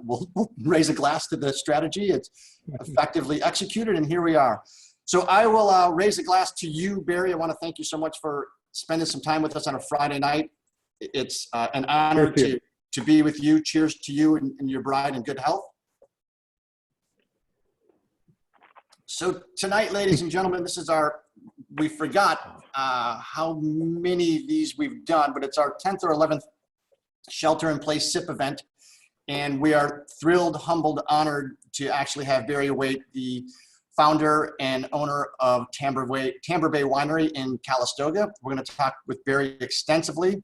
we'll raise a glass to the strategy. It's effectively executed, and here we are. So I will raise a glass to you, Barry. I want to thank you so much for spending some time with us on a Friday night. It's an honor to be with you. Cheers to you and your bride in good health. So tonight, ladies and gentlemen, this is we forgot how many of these we've done, but it's our 10th or 11th shelter-in-place SIP event. And we are thrilled, humbled, honored to actually have Barry Waitte, the founder and owner of Tamber Bay Winery in Calistoga. We're going to talk with Barry extensively.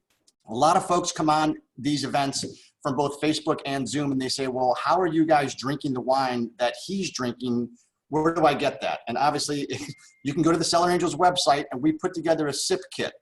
A lot of folks come on these events from both Facebook and Zoom, and they say, well, how are you guys drinking the wine that he's drinking? Where do I get that? And obviously, you can go to the Cellar Angels website, and we put together a SIP kit.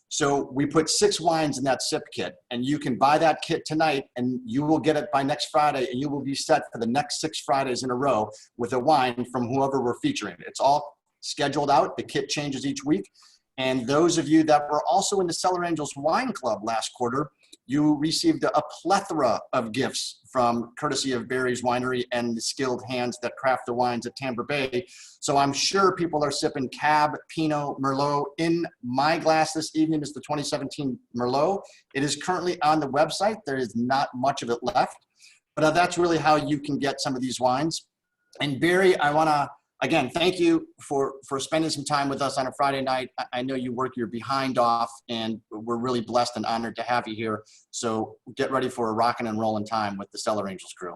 So we put 6 wines in that SIP kit, and you can buy that kit tonight, and you will get it by next Friday, and you will be set for the next 6 Fridays in a row with a wine from whoever we're featuring. It's all scheduled out. The kit changes each week. And those of you that were also in the Cellar Angels Wine Club last quarter, you received a plethora of gifts from courtesy of Barry's Winery and the skilled hands that craft the wines at Tamber Bay. So I'm sure people are sipping Cab, Pinot, Merlot. In my glass this evening is the 2017 Merlot. It is currently on the website. There is not much of it left, but that's really how you can get some of these wines. And Barry, I want to again, thank you for spending some time with us on a Friday night. I know you work your behind off, and we're really blessed and honored to have you here. So get ready for a rocking and rolling time with the Cellar Angels crew.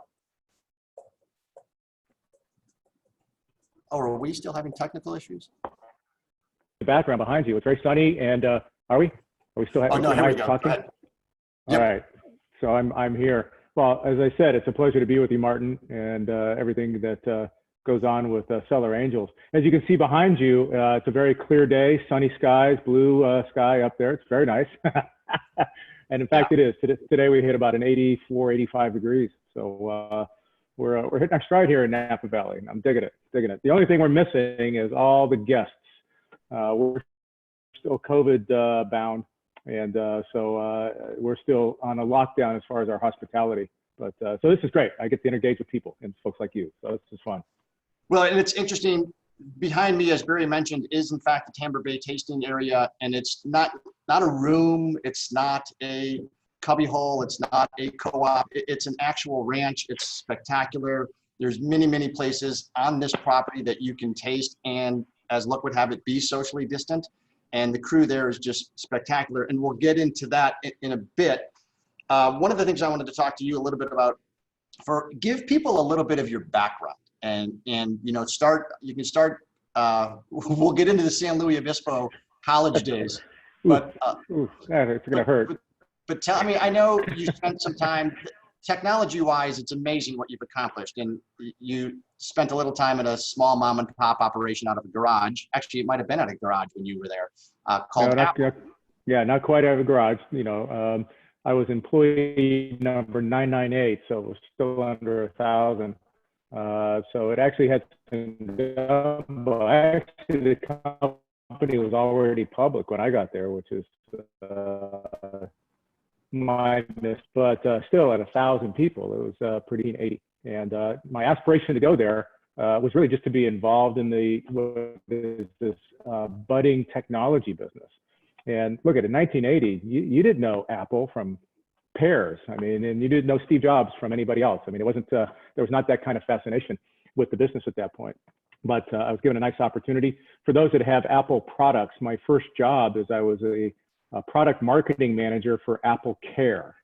Oh, are we still having technical issues? The background behind you, it's very sunny, and are we still having talking? Yep. All right, so I'm here. Well, as I said, it's a pleasure to be with you, Martin, and everything that goes on with Cellar Angels. As you can see behind you, it's a very clear day, sunny skies, blue sky up there. It's very nice. And in fact, it is. Today we hit about an 84, 85 degrees. So we're hitting our stride here in Napa Valley. I'm digging it. The only thing we're missing is all the guests. We're still COVID bound. And so we're still on a lockdown as far as our hospitality. But so this is great. I get to engage with people and folks like you. So this is fun. Well, and it's interesting, behind me, as Barry mentioned, is in fact the Tamber Bay tasting area, and it's not a room, it's not a cubbyhole, it's not a co-op, it's an actual ranch. It's spectacular. There's many places on this property that you can taste, and as luck would have it, be socially distant, and the crew there is just spectacular, and we'll get into that in a bit. One of the things I wanted to talk to you a little bit about, give people a little bit of your background. And you know, you can start, we'll get into the San Luis Obispo college days, but it's gonna hurt. But tell me, I know you spent some time, technology-wise, it's amazing what you've accomplished, and you spent a little time in a small mom and pop operation out of a garage. Actually, it might have been at a garage when you were there, called Apple. Yeah, not quite out of a garage. You know, I was employee number 998, so it was still under 1,000. So it actually had actually the company was already public when I got there, which is my miss, but still at 1,000 people, it was pretty 80. And my aspiration to go there was really just to be involved in this budding technology business. And look at it, in 1980, you didn't know Apple from pears. I mean, and you didn't know Steve Jobs from anybody else. I mean, it wasn't, there was not that kind of fascination with the business at that point. But I was given a nice opportunity. For those that have Apple products, my first job is I was a product marketing manager for Apple Care.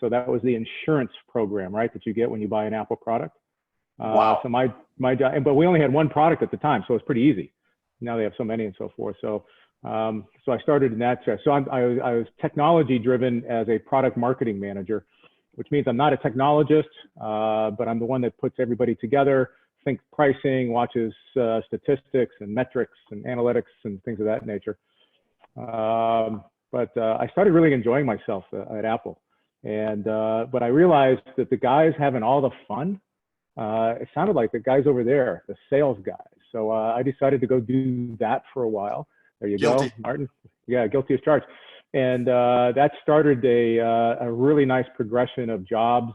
So that was the insurance program, right, that you get when you buy an Apple product. Wow. So my job, but we only had one product at the time, so it was pretty easy. Now they have so many and so forth. So so I started in that. So I was technology driven as a product marketing manager, which means I'm not a technologist, but I'm the one that puts everybody together, thinks pricing, watches statistics and metrics and analytics and things of that nature. But I started really enjoying myself at Apple. And but I realized that the guys having all the fun, it sounded like the guys over there, the sales guys. So I decided to go do that for a while. There you go, Martin. Yeah, guilty as charged. And that started a really nice progression of jobs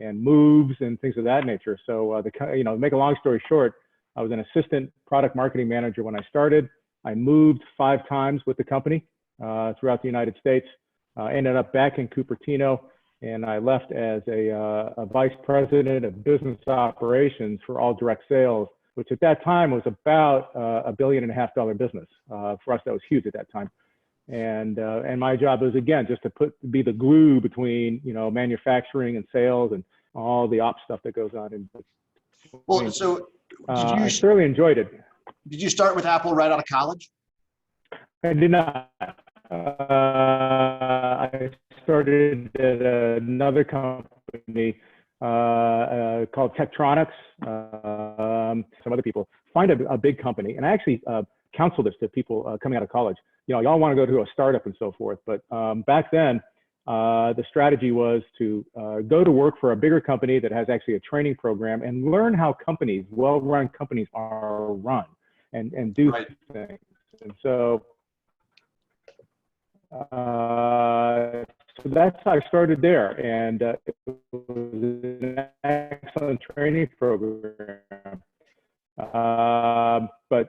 and moves and things of that nature. So to make a long story short, I was an assistant product marketing manager when I started. I moved 5 times with the company throughout the United States. Ended up back in Cupertino, and I left as a vice president of business operations for all direct sales, which at that time was about $1.5 billion business. For us, that was huge at that time. And my job was, again, just to be the glue between, manufacturing and sales and all the ops stuff that goes on in between. Well, so I thoroughly enjoyed it. Did you start with Apple right out of college? I did not. I started at another company called Tektronix. Some other people find a big company, and I actually counsel this to people coming out of college. Y'all want to go to a startup and so forth, but back then the strategy was to go to work for a bigger company that has actually a training program and learn how companies, well-run companies, are run and do things. And so that's how I started there, and it was an excellent training program. But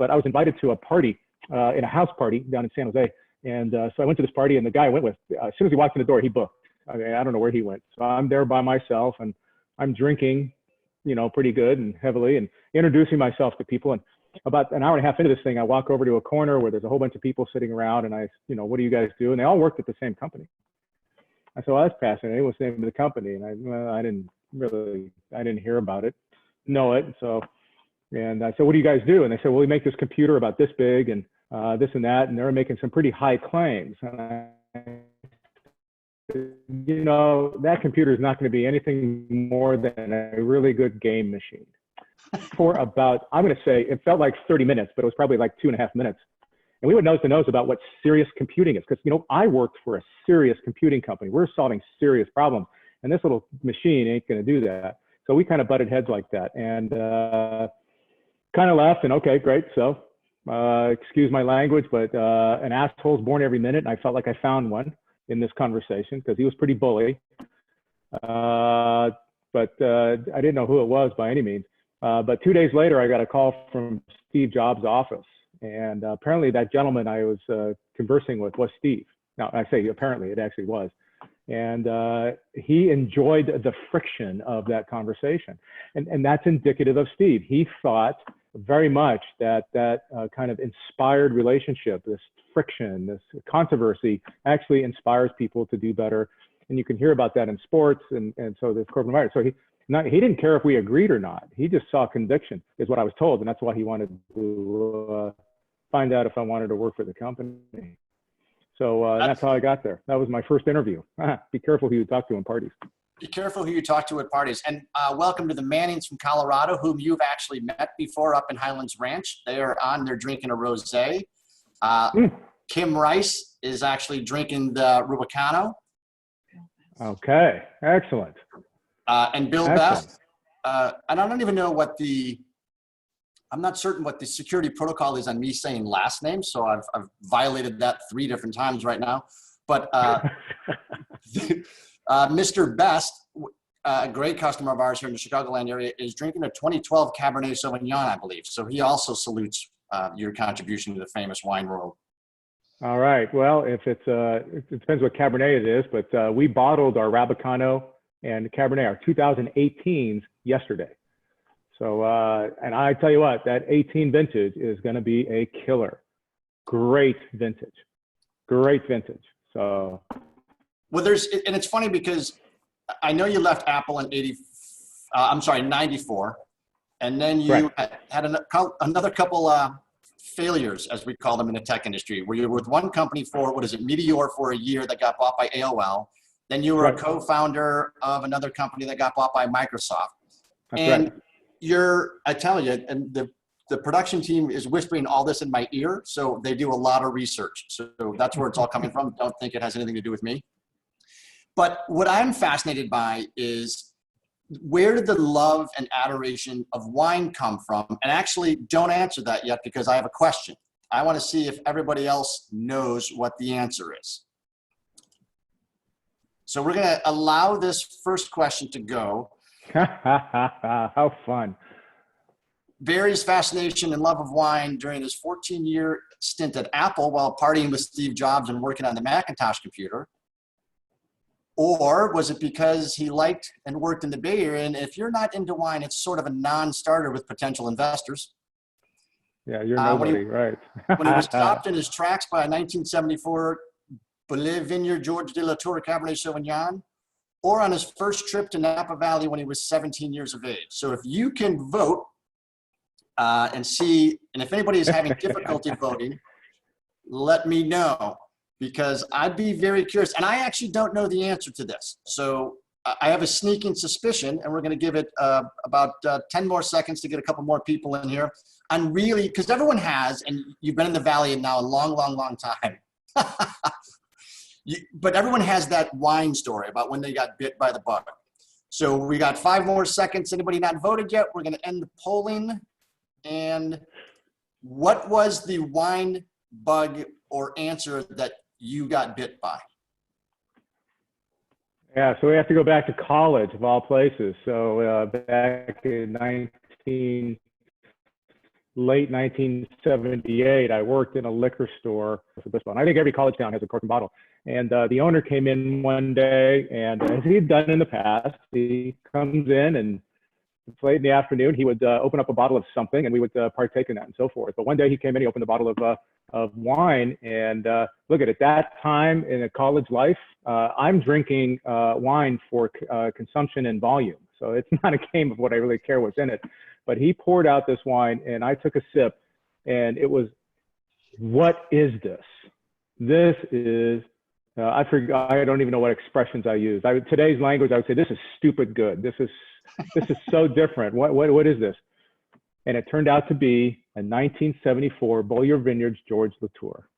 I was invited to a party in a house party down in San Jose, and so I went to this party, and the guy I went with, as soon as he walked in the door, he booked. I don't know where he went, so I'm there by myself, and I'm drinking, pretty good and heavily, and introducing myself to people. And about an hour and a half into this thing, I walk over to a corner where there's a whole bunch of people sitting around, and I, what do you guys do? And they all worked at the same company. I said, well, that's fascinating. What's the name of the company? And I didn't hear about it, know it. And I said, what do you guys do? And they said, well, we make this computer about this big and this and that. And they were making some pretty high claims. And I said, that computer is not going to be anything more than a really good game machine. For about, I'm going to say, it felt like 30 minutes, but it was probably like 2.5 minutes. And we would nose to nose about what serious computing is. Because, I worked for a serious computing company. We're solving serious problems. And this little machine ain't going to do that. So we kind of butted heads like that. And kind of laughed and, okay, great. So excuse my language, but an asshole's born every minute. And I felt like I found one in this conversation because he was pretty bully. But I didn't know who it was by any means. But 2 days later, I got a call from Steve Jobs' office. And apparently that gentleman I was conversing with was Steve. Now, I say apparently, it actually was. And he enjoyed the friction of that conversation. And that's indicative of Steve. He thought very much that kind of inspired relationship, this friction, this controversy, actually inspires people to do better. And you can hear about that in sports and so this corporate environment. So he didn't care if we agreed or not. He just saw conviction, is what I was told. And that's why he wanted to find out if I wanted to work for the company. So that's how I got there. That was my first interview. Be careful who you talk to in parties. Be careful who you talk to at parties. And welcome to the Mannings from Colorado, whom you've actually met before up in Highlands Ranch. They're drinking a rosé. Kim Rice is actually drinking the Rubicano. Okay, excellent. And Bill Best. And I don't even know I'm not certain what the security protocol is on me saying last name, so I've violated that 3 different times right now. But Mr. Best, a great customer of ours here in the Chicagoland area, is drinking a 2012 Cabernet Sauvignon, I believe. So he also salutes your contribution to the famous wine world. All right. Well, if it depends what Cabernet it is, but we bottled our Rubicano and Cabernet, our 2018s, yesterday. So, and I tell you what, that 18 vintage is going to be a killer. Great vintage. So. Well, and it's funny because I know you left Apple in 94. And then you had another couple failures, as we call them in the tech industry, where you were with one company for, Meteor for a year that got bought by AOL. Then you were a co-founder of another company that got bought by Microsoft. That's right. I tell you, and the production team is whispering all this in my ear, so they do a lot of research. So that's where it's all coming from. Don't think it has anything to do with me. But what I'm fascinated by is, where did the love and adoration of wine come from? And actually, don't answer that yet because I have a question. I want to see if everybody else knows what the answer is. So we're going to allow this first question to go. How fun. Barry's fascination and love of wine during his 14-year stint at Apple while partying with Steve Jobs and working on the Macintosh computer. Or was it because he liked and worked in the Bay Area? And if you're not into wine, it's sort of a non-starter with potential investors. Yeah, you're nobody, right? When he was stopped in his tracks by a 1974 Bordeaux Vineyard George de la Tour Cabernet Sauvignon, or on his first trip to Napa Valley when he was 17 years of age. So if you can vote and see, and if anybody is having difficulty voting, let me know, because I'd be very curious. And I actually don't know the answer to this. So I have a sneaking suspicion, and we're going to give it about 10 more seconds to get a couple more people in here. I'm really, because everyone has, and you've been in the Valley now a long, long, long time. But everyone has that wine story about when they got bit by the bug. So we got 5 more seconds. Anybody not voted yet? We're going to end the polling. And what was the wine bug or answer that you got bit by? Yeah, so we have to go back to college of all places. So back in late 1978, I worked in a liquor store. And I think every college town has a cork and bottle. And the owner came in one day, and as he'd done in the past, he comes in, and it's late in the afternoon. He would open up a bottle of something, and we would partake in that and so forth. But one day he came in, he opened a bottle of wine, and look at that time in a college life, I'm drinking wine for consumption and volume. So it's not a game of what I really care what's in it. But he poured out this wine, and I took a sip, and it was, what is this? This is, I forgot, I don't even know what expressions I used. Today's language, I would say, this is stupid good. This is so different. What is this? And it turned out to be a 1974 Beaulieu Vineyards George Latour.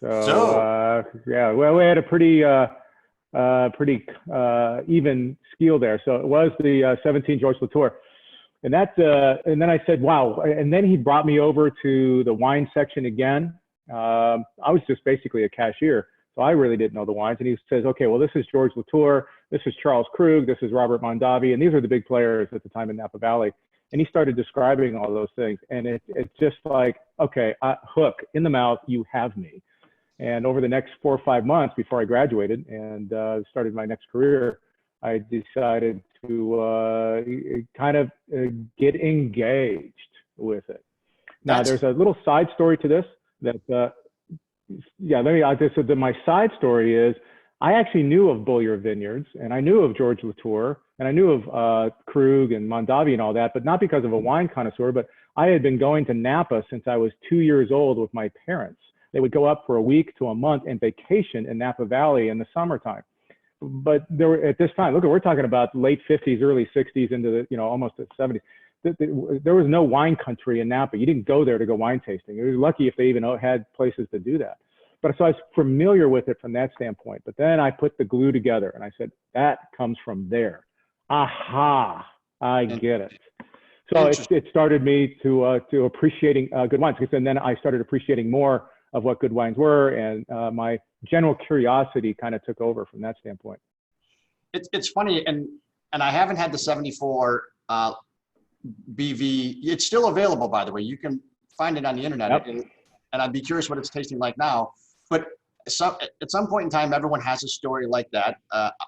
So yeah, well, we had a pretty even skill there. So it was the 17 George Latour. And and then I said, wow. And then he brought me over to the wine section again. I was just basically a cashier, so I really didn't know the wines. And he says, okay, well, this is George Latour, this is Charles Krug, this is Robert Mondavi, and these are the big players at the time in Napa Valley. And he started describing all those things. And it's just like, okay, hook in the mouth, you have me. And over the next 4 or 5 months before I graduated and started my next career, I decided to kind of get engaged with it. Now, there's a little side story to this that, my side story is I actually knew of Beaulieu Vineyards, and I knew of George Latour, and I knew of Krug and Mondavi and all that, but not because of a wine connoisseur, but I had been going to Napa since I was 2 years old with my parents. They would go up for a week to a month and vacation in Napa Valley in the summertime. But there were, at this time, look, we're talking about late 50s, early 60s into the, almost the 70s. There was no wine country in Napa. You didn't go there to go wine tasting. You were lucky if they even had places to do that. But so I was familiar with it from that standpoint. But then I put the glue together and I said, that comes from there. Aha, I get it. So it started me to appreciating good wines. And then I started appreciating more of what good wines were, and my general curiosity kind of took over from that standpoint. It's funny, and I haven't had the 74 BV. It's still available, by the way. You can find it on the internet, yep. And I'd be curious what it's tasting like now. But at some point in time, everyone has a story like that.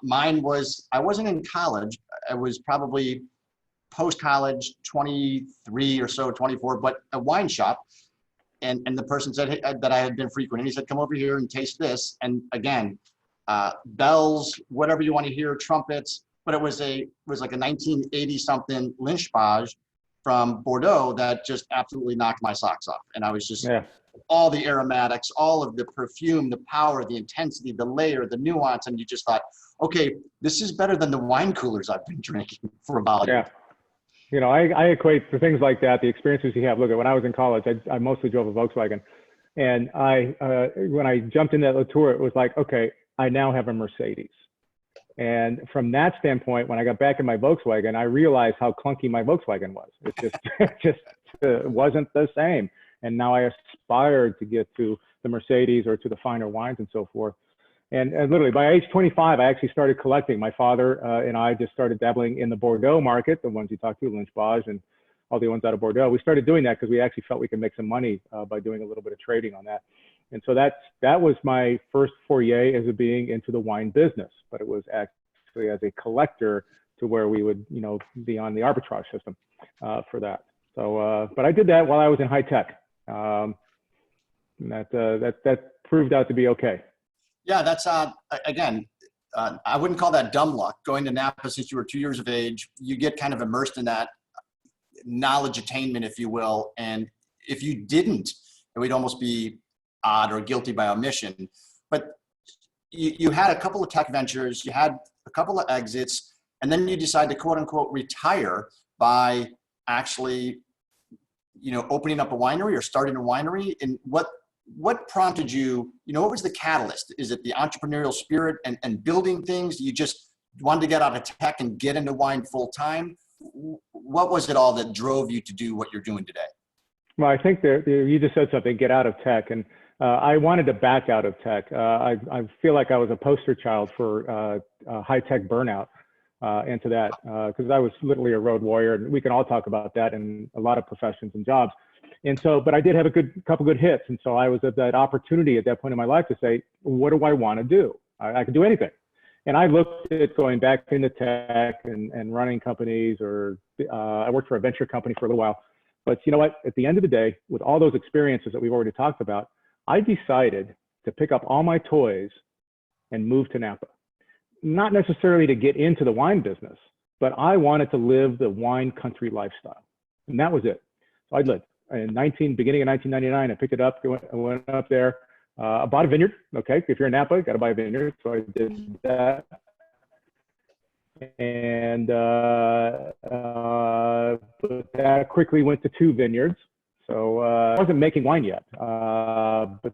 Mine was, I wasn't in college. I was probably post-college, 23 or so, 24, but a wine shop. And the person said, hey, that I had been frequent. And he said, come over here and taste this. And again, bells, whatever you want to hear, trumpets. But it was like a 1980 something Lynchbage from Bordeaux that just absolutely knocked my socks off. And I was just, all the aromatics, all of the perfume, the power, the intensity, the layer, the nuance. And you just thought, okay, this is better than the wine coolers I've been drinking for a volume. Yeah. I equate to things like that, the experiences you have. Look, when I was in college, I mostly drove a Volkswagen. And when I jumped in that Latour, it was like, okay, I now have a Mercedes. And from that standpoint, when I got back in my Volkswagen, I realized how clunky my Volkswagen was. It just wasn't the same. And now I aspired to get to the Mercedes or to the finer wines and so forth. And literally by age 25, I actually started collecting. My father and I just started dabbling in the Bordeaux market, the ones you talked to, Lynch-Bage and all the ones out of Bordeaux. We started doing that because we actually felt we could make some money by doing a little bit of trading on that. And so that was my first foray as a being into the wine business, but it was actually as a collector to where we would, you know, be on the arbitrage system for that. So, but I did that while I was in high tech. And that proved out to be okay. Yeah, that's again, I wouldn't call that dumb luck. Going to Napa since you were 2 years of age, you get kind of immersed in that knowledge attainment, if you will. And if you didn't, it would almost be odd or guilty by omission. But you had a couple of tech ventures, you had a couple of exits, and then you decide to quote unquote retire by actually, you know, opening up a winery or starting a winery. And what prompted you, you know, what was the catalyst? Is it the entrepreneurial spirit and building things? You just wanted to get out of tech and get into wine full time? What was it all that drove you to do what you're doing today? Well, I think you just said something, get out of tech. And I wanted to back out of tech. I feel like I was a poster child for high-tech burnout into that because I was literally a road warrior. And we can all talk about that in a lot of professions and jobs. And so, but I did have a couple good hits. And so I was at that opportunity at that point in my life to say, what do I want to do? I could do anything. And I looked at going back into tech and running companies, or I worked for a venture company for a little while. But you know what? At the end of the day, with all those experiences that we've already talked about, I decided to pick up all my toys and move to Napa. Not necessarily to get into the wine business, but I wanted to live the wine country lifestyle. And that was it. So I lived. Beginning of 1999, I picked it up, I went up there, I bought a vineyard. Okay, if you're in Napa, you got to buy a vineyard. So I did that. And but that quickly went to 2 vineyards. So I wasn't making wine yet. But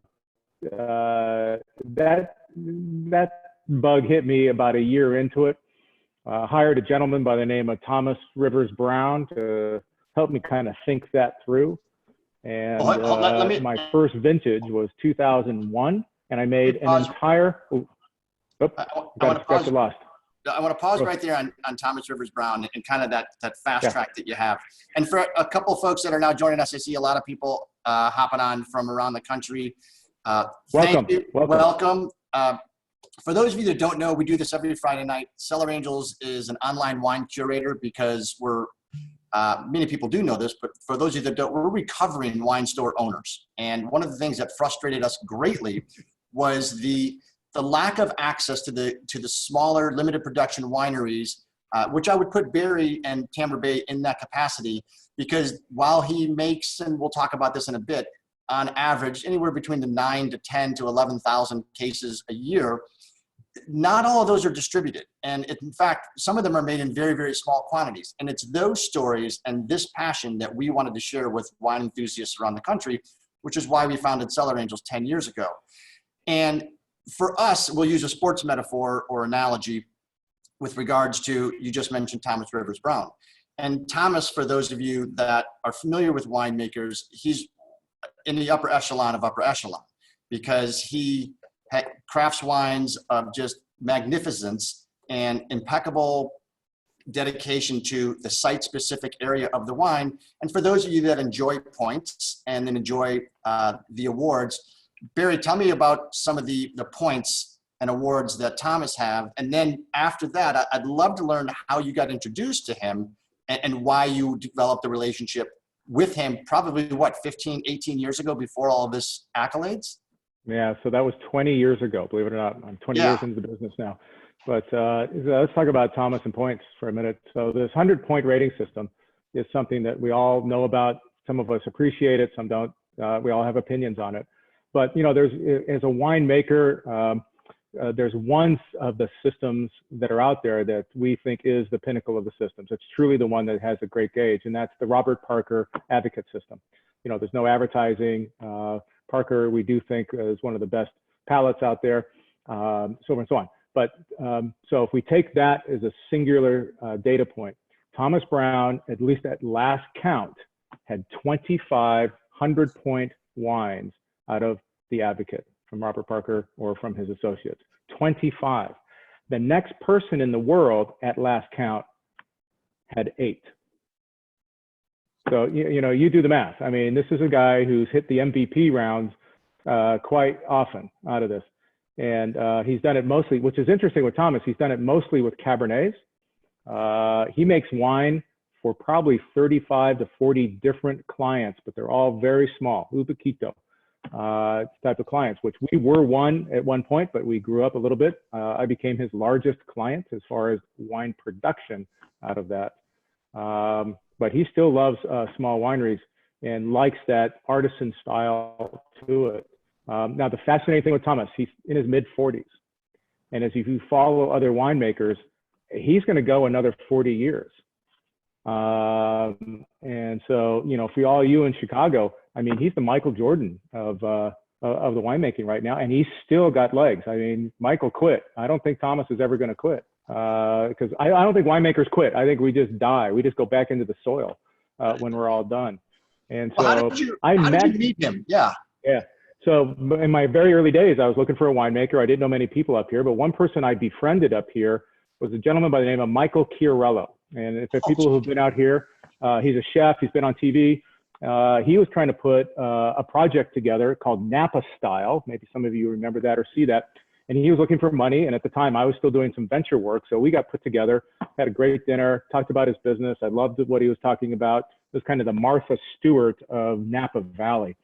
that bug hit me about a year into it. Hired a gentleman by the name of Thomas Rivers Brown to help me kind of think that through. And my first vintage was 2001, and I made an entire. I want to pause right there on Thomas Rivers Brown and kind of that fast track that you have. And for a couple of folks that are now joining us, I see a lot of people hopping on from around the country. Thank you. Welcome. For those of you that don't know, we do this every Friday night. Cellar Angels is an online wine curator because we're many people do know this, but for those of you that don't, we're recovering wine store owners. And one of the things that frustrated us greatly was the lack of access to the smaller limited production wineries, which I would put Barry and Tamber Bay in that capacity, because while he makes, and we'll talk about this in a bit, on average, anywhere between the 9 to 10 to 11,000 cases a year, not all of those are distributed. And in fact, some of them are made in very, very small quantities. And it's those stories and this passion that we wanted to share with wine enthusiasts around the country, which is why we founded Cellar Angels 10 years ago. And for us, we'll use a sports metaphor or analogy with regards to, you just mentioned Thomas Rivers Brown. And Thomas, for those of you that are familiar with winemakers, he's in the upper echelon of upper echelon, because he crafts wines of just magnificence and impeccable dedication to the site-specific area of the wine. And for those of you that enjoy points and then enjoy the awards, Barry, tell me about some of the points and awards that Thomas have. And then after that, I'd love to learn how you got introduced to him and why you developed a relationship with him, probably what, 15, 18 years ago, before all of this accolades? Yeah, so that was 20 years ago, believe it or not. I'm 20 years into the business now. But let's talk about Thomas and points for a minute. So this 100-point rating system is something that we all know about. Some of us appreciate it, some don't. We all have opinions on it. But, you know, as a winemaker, there's one of the systems that are out there that we think is the pinnacle of the systems. It's truly the one that has a great gauge, and that's the Robert Parker Advocate System. You know, there's no advertising. Parker, we do think, is one of the best palates out there, so on and so on. But so if we take that as a singular data point, Thomas Brown, at least at last count, had 25 100-point wines out of the Advocate from Robert Parker or from his associates. 25. The next person in the world at last count had 8. So, you do the math. I mean, this is a guy who's hit the MVP rounds quite often out of this. And he's done it mostly, which is interesting with Thomas, he's done it mostly with Cabernets. He makes wine for probably 35 to 40 different clients, but they're all very small, un poquito type of clients, which we were one at one point, but we grew up a little bit. I became his largest client as far as wine production out of that. But he still loves small wineries and likes that artisan style to it. Now, the fascinating thing with Thomas, he's in his mid-40s. And as you follow other winemakers, he's going to go another 40 years. And so, for all you in Chicago, I mean, he's the Michael Jordan of the winemaking right now, and he's still got legs. I mean, Michael quit. I don't think Thomas is ever going to quit because I don't think winemakers quit. I think we just die. We just go back into the soil when we're all done. And so how did you meet him? Yeah. Yeah. So in my very early days, I was looking for a winemaker. I didn't know many people up here, but one person I befriended up here was a gentleman by the name of Michael Chiarello. And if people who've been out here, he's a chef, he's been on TV. He was trying to put a project together called Napa Style. Maybe some of you remember that or see that. And he was looking for money. And at the time I was still doing some venture work. So we got put together, had a great dinner, talked about his business. I loved what he was talking about. It was kind of the Martha Stewart of Napa Valley.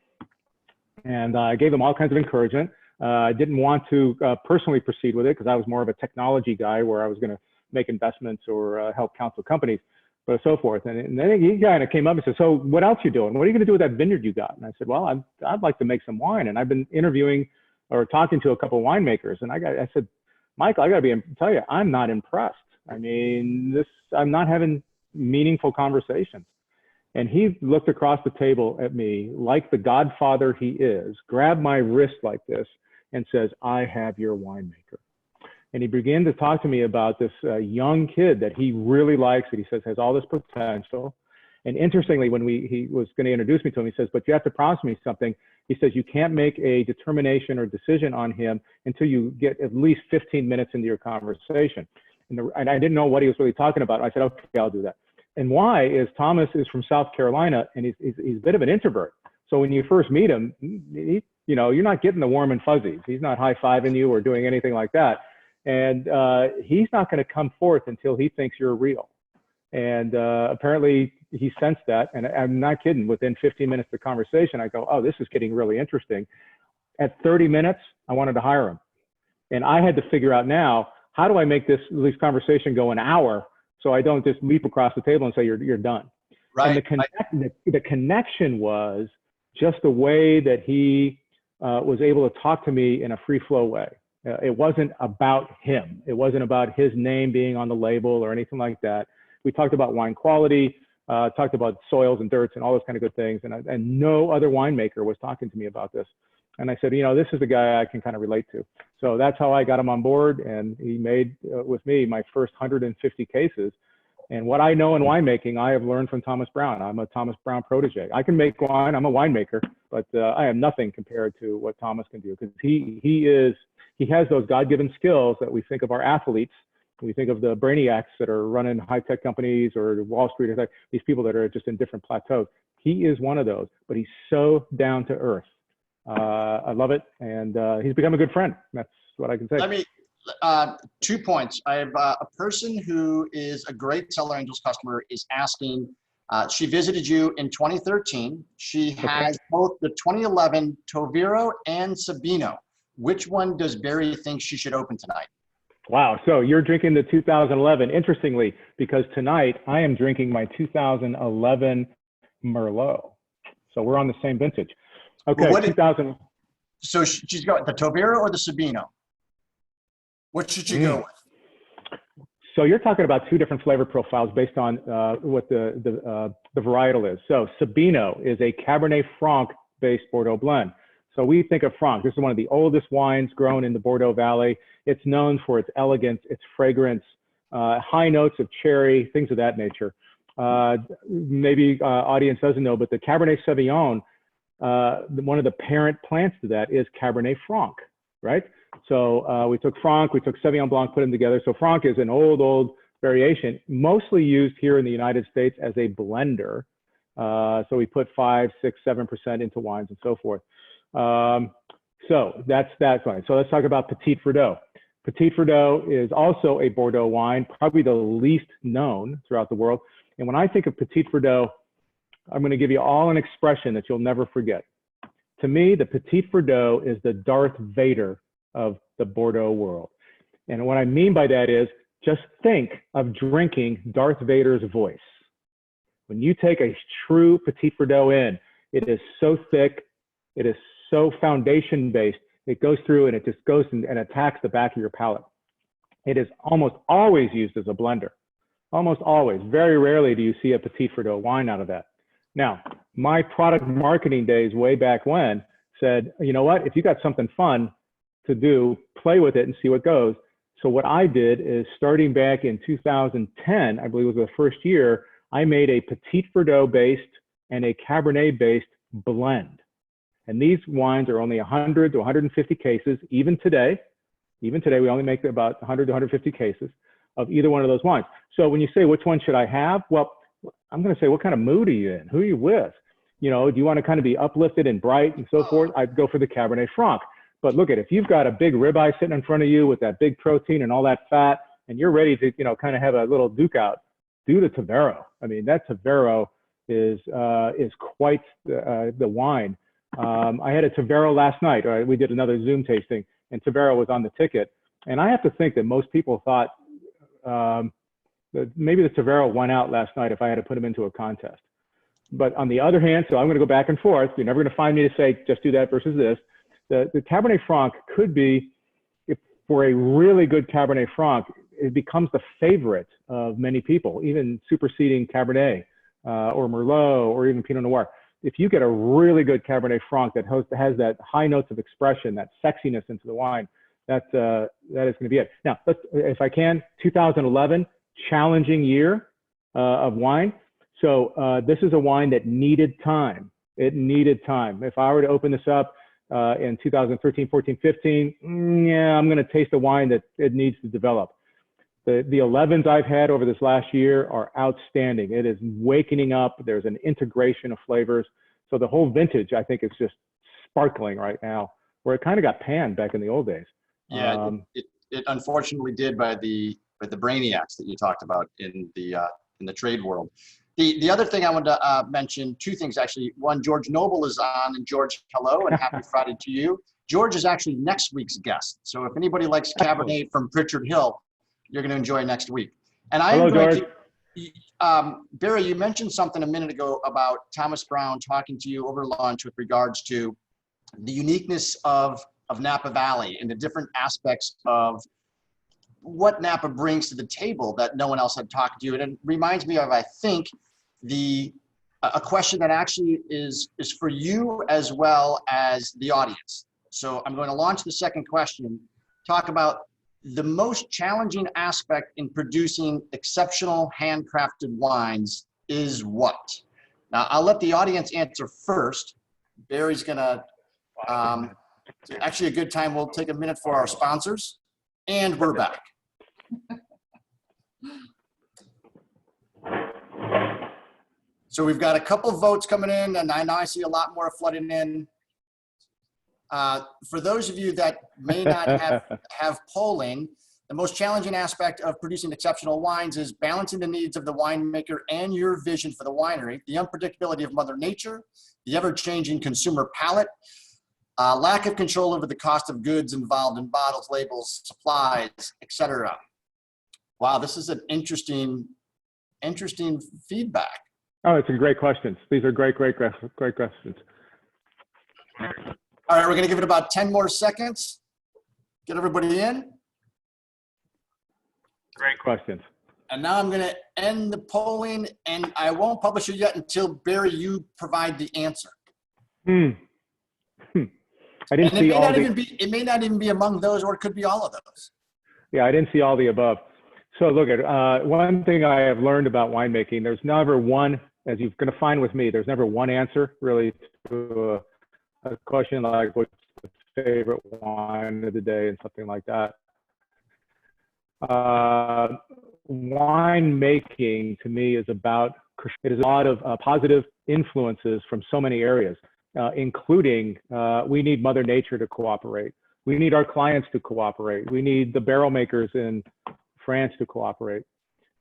And I gave him all kinds of encouragement. I didn't want to personally proceed with it because I was more of a technology guy where I was going to make investments or help counsel companies, but so forth. And then he kind of came up and said, so what else you doing? What are you going to do with that vineyard you got? And I said, well, I'd like to make some wine. And I've been interviewing or talking to a couple of winemakers. And I said, Michael, I got to tell you, I'm not impressed. I mean, I'm not having meaningful conversations. And he looked across the table at me like the godfather he is, grabbed my wrist like this and says, I have your winemaker. And he began to talk to me about this young kid that he really likes, that he says has all this potential. And interestingly, when he was going to introduce me to him, he says, but you have to promise me something. He says, you can't make a determination or decision on him until you get at least 15 minutes into your conversation. And I didn't know what he was really talking about. I said, okay, I'll do that. And why is Thomas is from South Carolina, and he's a bit of an introvert. So when you first meet him, you're not getting the warm and fuzzies. He's not high-fiving you or doing anything like that. And he's not going to come forth until he thinks you're real. And apparently he sensed that. And I'm not kidding. Within 15 minutes of the conversation, I go, oh, this is getting really interesting. At 30 minutes, I wanted to hire him. And I had to figure out now, how do I make this conversation go an hour so I don't just leap across the table and say, you're done. Right. And the connection was just the way that he was able to talk to me in a free flow way. It wasn't about him. It wasn't about his name being on the label or anything like that. We talked about wine quality, talked about soils and dirts and all those kind of good things. And no other winemaker was talking to me about this. And I said, this is the guy I can kind of relate to. So that's how I got him on board. And he made with me my first 150 cases. And what I know in winemaking, I have learned from Thomas Brown. I'm a Thomas Brown protege. I can make wine. I'm a winemaker, but I am nothing compared to what Thomas can do, because he has those God-given skills that we think of our athletes. We think of the brainiacs that are running high-tech companies or Wall Street, or these people that are just in different plateaus. He is one of those, but he's so down to earth. I love it, and he's become a good friend. That's what I can say. 2 points. I have a person who is a great Cellar Angels customer is asking, she visited you in 2013. She has both the 2011 Tovero and Sabino. Which one does Barry think she should open tonight? Wow. So you're drinking the 2011. Interestingly, because tonight I am drinking my 2011 Merlot. So we're on the same vintage. Okay. Well, 2000. So she's got the Tovero or the Sabino? What should she go with? So you're talking about two different flavor profiles based on what the varietal is. So Sabino is a Cabernet Franc based Bordeaux blend. So we think of Franc. This is one of the oldest wines grown in the Bordeaux Valley. It's known for its elegance, its fragrance, high notes of cherry, things of that nature. Maybe audience doesn't know, but the Cabernet Sauvignon, one of the parent plants to that is Cabernet Franc. right? So we took Franc, we took Sauvignon Blanc, put them together. So Franc is an old variation, mostly used here in the United States as a blender. So we put 5, 6, 7% into wines and so forth. So that's that wine. So let's talk about Petit Verdot. Petit Verdot is also a Bordeaux wine, probably the least known throughout the world. And when I think of Petit Verdot, I'm going to give you all an expression that you'll never forget. To me, the Petit Verdot is the Darth Vader of the Bordeaux world. And what I mean by that is, just think of drinking Darth Vader's voice. When you take a true Petit Verdot in, it is so thick, it is so foundation-based, it goes through and it just goes and attacks the back of your palate. It is almost always used as a blender. Almost always. Very rarely do you see a Petit Verdot wine out of that. Now, my product marketing days way back when said, you know what, if you got something fun to do, play with it and see what goes. So what I did is, starting back in 2010, I believe was the first year, I made a Petit Verdot based and a Cabernet based blend. And these wines are only 100 to 150 cases. Even today, we only make about 100 to 150 cases of either one of those wines. So when you say, which one should I have? Well, I'm going to say, what kind of mood are you in? Who are you with? You know, do you want to kind of be uplifted and bright and so forth? I'd go for the Cabernet Franc. But look at, if you've got a big ribeye sitting in front of you with that big protein and all that fat, and you're ready to, you know, kind of have a little duke out, do the Tavero. I mean, that Tavero is quite the wine. I had a Tavero last night. Right? We did another Zoom tasting, and Tavero was on the ticket. And I have to think that most people thought that maybe the Tavero went out last night if I had to put him into a contest. But on the other hand, so I'm going to go back and forth. You're never going to find me to say, just do that versus this. The Cabernet Franc could be, if for a really good Cabernet Franc, it becomes the favorite of many people, even superseding Cabernet or Merlot or even Pinot Noir. If you get a really good Cabernet Franc that has that high notes of expression, that sexiness into the wine, that is going to be it. Now, if I can, 2011, challenging year of wine. So this is a wine that needed time. It needed time. If I were to open this up in 2013, 14, 15, yeah, I'm going to taste a wine that it needs to develop. The 11s I've had over this last year are outstanding. It is wakening up. There's an integration of flavors. So the whole vintage, I think, is just sparkling right now, where it kind of got panned back in the old days. Yeah, it unfortunately did by the brainiacs that you talked about in the trade world. The other thing I wanted to mention, two things actually. One, George Noble is on, and George, hello and happy Friday to you. George is actually next week's guest. So if anybody likes Cabernet from Pritchard Hill, you're going to enjoy next week. And I am going to, Barry, you mentioned something a minute ago about Thomas Brown talking to you over lunch with regards to the uniqueness of Napa Valley and the different aspects of what Napa brings to the table that no one else had talked to you. And it reminds me of, I think, a question that actually is for you as well as the audience. So I'm going to launch the second question, talk about the most challenging aspect in producing exceptional handcrafted wines is what? Now, I'll let the audience answer first. Barry's gonna, actually a good time, we'll take a minute for our sponsors, and we're back. So we've got a couple of votes coming in, and I know I see a lot more flooding in. For those of you that may not have polling, the most challenging aspect of producing exceptional wines is balancing the needs of the winemaker and your vision for the winery, the unpredictability of Mother Nature, the ever-changing consumer palate, lack of control over the cost of goods involved in bottles, labels, supplies, etc. Wow, this is an interesting feedback. Oh, it's a great questions. These are great questions. All right, we're going to give it about 10 more seconds. Get everybody in. Great questions. And now I'm going to end the polling, and I won't publish it yet until, Barry, you provide the answer. I didn't see all the... It may not even be among those, or it could be all of those. Yeah, I didn't see all the above. So look at one thing I have learned about winemaking. There's never one, as you're going to find with me, there's never one answer really to a question like what's the favorite wine of the day and something like that. Wine making to me is about, it is a lot of positive influences from so many areas, including we need Mother Nature to cooperate. We need our clients to cooperate. We need the barrel makers in France to cooperate.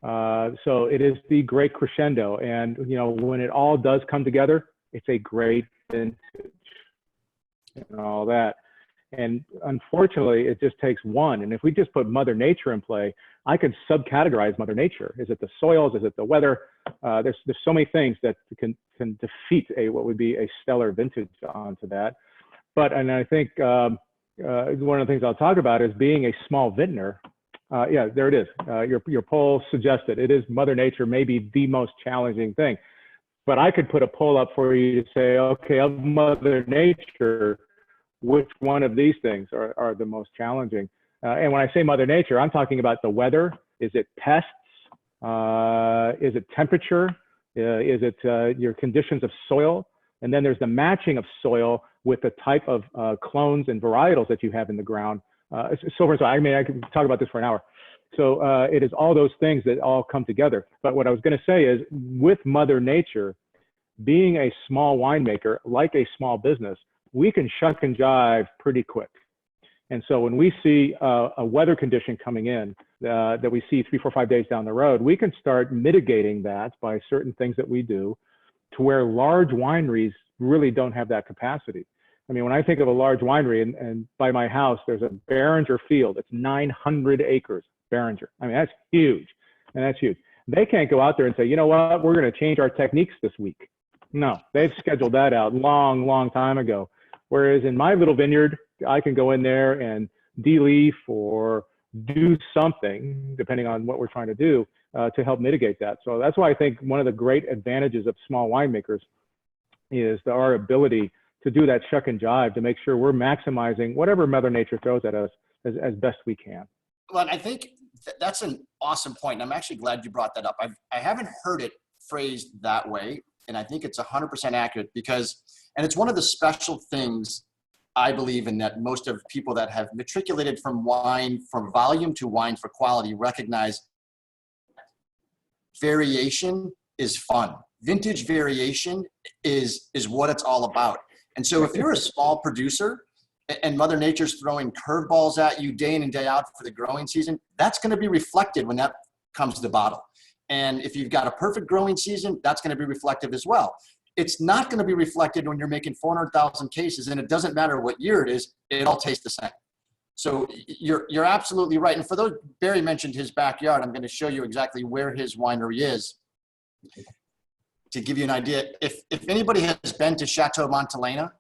So it is the great crescendo. And, you know, when it all does come together, it's a great vintage and all that. And unfortunately, it just takes one. And if we just put Mother Nature in play, I could subcategorize Mother Nature. Is it the soils? Is it the weather? There's so many things that can defeat what would be a stellar vintage onto that. But, and I think one of the things I'll talk about is being a small vintner. Yeah, there it is. Your poll suggested it is Mother Nature, maybe the most challenging thing. But I could put a poll up for you to say, okay, of Mother Nature, which one of these things are the most challenging? And when I say Mother Nature, I'm talking about the weather. Is it pests? Is it temperature? Is it your conditions of soil? And then there's the matching of soil with the type of clones and varietals that you have in the ground. So I mean, I could talk about this for an hour. So it is all those things that all come together. But what I was going to say is, with Mother Nature, being a small winemaker, like a small business, we can shuck and jive pretty quick. And so when we see a weather condition coming in that we see 3, 4, 5 days down the road, we can start mitigating that by certain things that we do, to where large wineries really don't have that capacity. I mean, when I think of a large winery, and by my house, there's a Beringer field. It's 900 acres, Beringer. I mean, that's huge, and that's huge. They can't go out there and say, you know what, we're going to change our techniques this week. No, they've scheduled that out long time ago. Whereas in my little vineyard, I can go in there and de-leaf or do something, depending on what we're trying to do, to help mitigate that. So that's why I think one of the great advantages of small winemakers is our ability to do that shuck and jive to make sure we're maximizing whatever Mother Nature throws at us as best we can. Well, I think that's an awesome point. And I'm actually glad you brought that up. I haven't heard it phrased that way. And I think it's 100% accurate because, and it's one of the special things I believe in, that most of people that have matriculated from wine, from volume to wine for quality, recognize variation is fun. Vintage variation is what it's all about. And so if you're a small producer and Mother Nature's throwing curveballs at you day in and day out for the growing season, that's going to be reflected when that comes to the bottle. And if you've got a perfect growing season, that's going to be reflective as well. It's not going to be reflected when you're making 400,000 cases, and it doesn't matter what year it is, it all tastes the same. So you're absolutely right. And for those, Barry mentioned his backyard. I'm going to show you exactly where his winery is to give you an idea. If anybody has been to Chateau Montelena,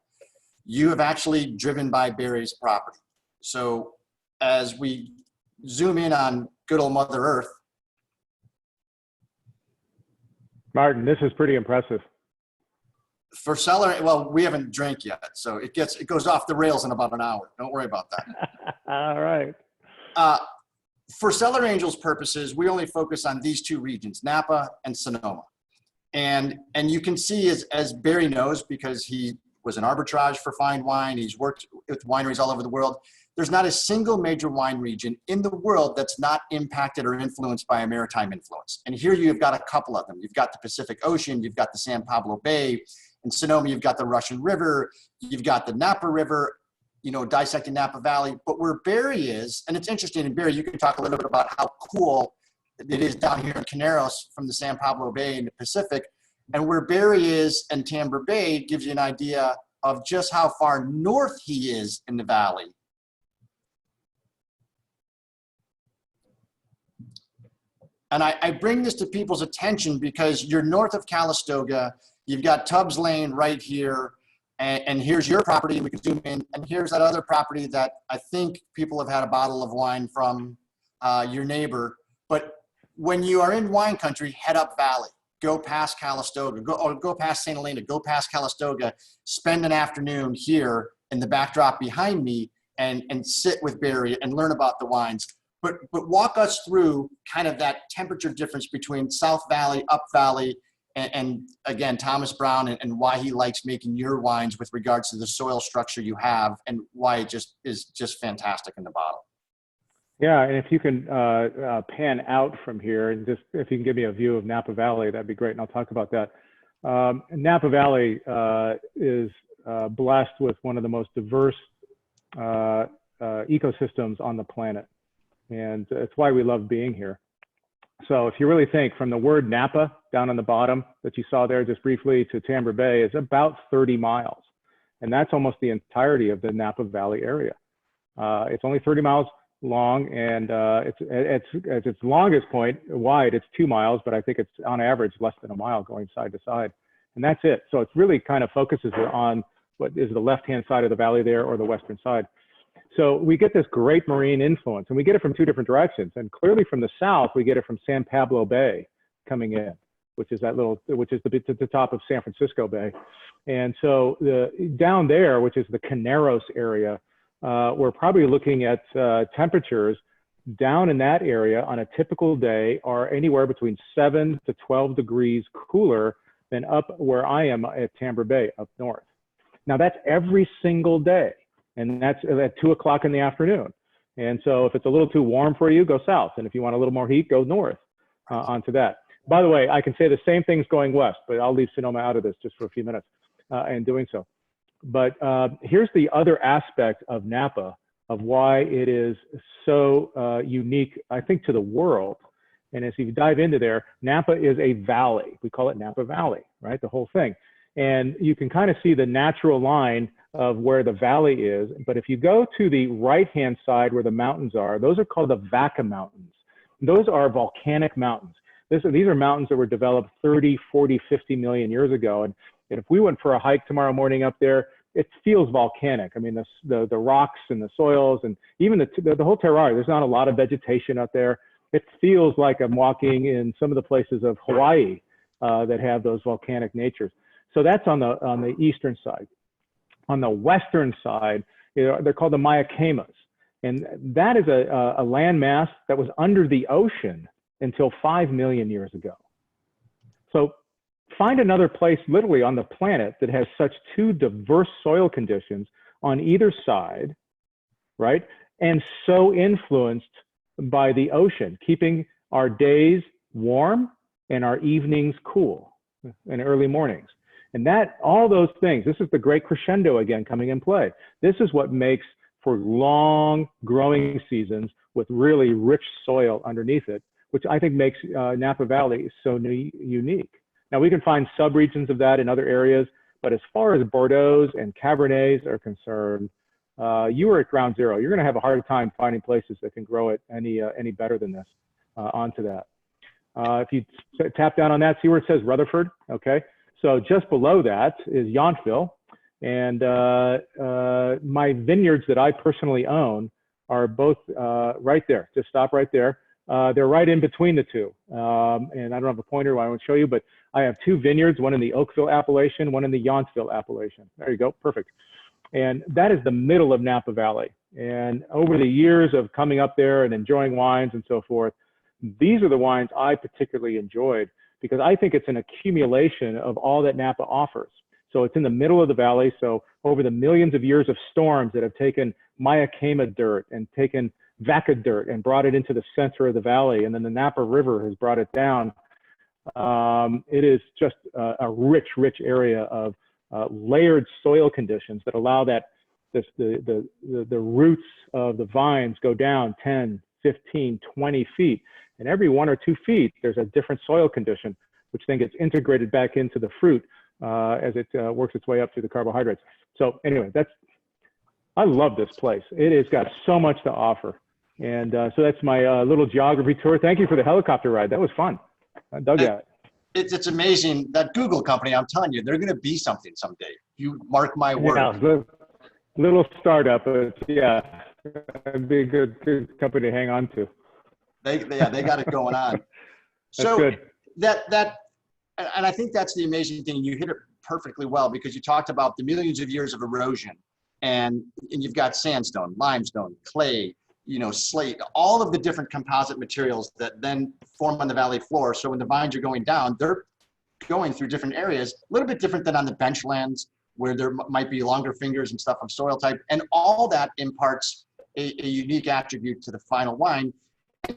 you have actually driven by Barry's property. So as we zoom in on good old Mother Earth, Martin, this is pretty impressive. For Cellar, well, we haven't drank yet, so it goes off the rails in about an hour. Don't worry about that. All right. For Cellar Angels purposes, we only focus on these two regions, Napa and Sonoma. And you can see, as Barry knows, because he was an arbitrage for fine wine, he's worked with wineries all over the world, there's not a single major wine region in the world that's not impacted or influenced by a maritime influence. And here you've got a couple of them. You've got the Pacific Ocean, you've got the San Pablo Bay. In Sonoma, you've got the Russian River, you've got the Napa River, dissecting Napa Valley. But where Barry is, and it's interesting, and Barry, you can talk a little bit about how cool it is down here in Caneros from the San Pablo Bay in the Pacific. And where Barry is and Tamber Bay gives you an idea of just how far north he is in the valley. And I bring this to people's attention because you're north of Calistoga, you've got Tubbs Lane right here, and here's your property, we can zoom in, and here's that other property that I think people have had a bottle of wine from your neighbor. But when you are in wine country, head up valley, go past Calistoga, go past St. Helena, go past Calistoga, spend an afternoon here in the backdrop behind me and sit with Barry and learn about the wines. But walk us through kind of that temperature difference between South Valley, Up Valley, and again, Thomas Brown and why he likes making your wines with regards to the soil structure you have and why it just is just fantastic in the bottle. Yeah, and if you can pan out from here and just if you can give me a view of Napa Valley, that'd be great, and I'll talk about that. Napa Valley is blessed with one of the most diverse ecosystems on the planet, and it's why we love being here. So if you really think from the word Napa down on the bottom that you saw there just briefly to Tamber Bay is about 30 miles, and that's almost the entirety of the Napa Valley area. It's only 30 miles long, and it's at its longest point wide, it's 2 miles, but I think it's on average less than a mile going side to side, and that's it. So it really kind of focuses on what is the left-hand side of the valley there or the western side. So we get this great marine influence, and we get it from two different directions. And clearly from the south, we get it from San Pablo Bay coming in, which is the top of San Francisco Bay. And so down there, which is the Caneros area, we're probably looking at temperatures down in that area on a typical day are anywhere between 7 to 12 degrees cooler than up where I am at Tamber Bay up north. Now that's every single day. And that's at 2 o'clock in the afternoon. And so if it's a little too warm for you, go south. And if you want a little more heat, go north onto that. By the way, I can say the same thing's going west, but I'll leave Sonoma out of this just for a few minutes in doing so. But here's the other aspect of Napa, of why it is so unique, I think, to the world. And as you dive into there, Napa is a valley. We call it Napa Valley, right? The whole thing. And you can kind of see the natural line of where the valley is. But if you go to the right-hand side where the mountains are, those are called the Vaca Mountains. Those are volcanic mountains. These are mountains that were developed 30, 40, 50 million years ago. And if we went for a hike tomorrow morning up there, it feels volcanic. I mean, the rocks and the soils and even the whole terroir, there's not a lot of vegetation up there. It feels like I'm walking in some of the places of Hawaii that have those volcanic natures. So that's on the eastern side. On the western side, they're called the Mayacamas. And that is a landmass that was under the ocean until 5 million years ago. So find another place literally on the planet that has such two diverse soil conditions on either side, right? And so influenced by the ocean, keeping our days warm and our evenings cool and early mornings. And that, all those things, this is the great crescendo again coming in play. This is what makes for long growing seasons with really rich soil underneath it, which I think makes Napa Valley so unique. Now we can find subregions of that in other areas, but as far as Bordeaux and Cabernets are concerned, you are at ground zero. You're gonna have a hard time finding places that can grow it any better than this onto that. If you tap down on that, see where it says Rutherford, okay? So just below that is Yountville, and my vineyards that I personally own are both right there. Just stop right there. They're right in between the two. And I don't have a pointer I won't show you, but I have 2 vineyards, one in the Oakville appellation, one in the Yountville appellation. There you go, perfect. And that is the middle of Napa Valley. And over the years of coming up there and enjoying wines and so forth, these are the wines I particularly enjoyed, because I think it's an accumulation of all that Napa offers. So it's in the middle of the valley. So over the millions of years of storms that have taken Mayacama dirt and taken Vaca dirt and brought it into the center of the valley, and then the Napa River has brought it down, it is just a rich, rich area of layered soil conditions that allow that the roots of the vines go down 10, 15, 20 feet. And every 1 or 2 feet, there's a different soil condition, which then gets integrated back into the fruit as it works its way up through the carbohydrates. So anyway, I love this place. It has got so much to offer. And so that's my little geography tour. Thank you for the helicopter ride. That was fun. I dug that. It's amazing. That Google company, I'm telling you, they're going to be something someday. You mark my word. Yeah, little startup, but yeah, it'd be a good company to hang on to. They got it going on. So good. And I think that's the amazing thing. You hit it perfectly well, because you talked about the millions of years of erosion, and you've got sandstone, limestone, clay, slate, all of the different composite materials that then form on the valley floor. So when the vines are going down, they're going through different areas, a little bit different than on the bench lands where there might be longer fingers and stuff of soil type. And all that imparts a unique attribute to the final wine.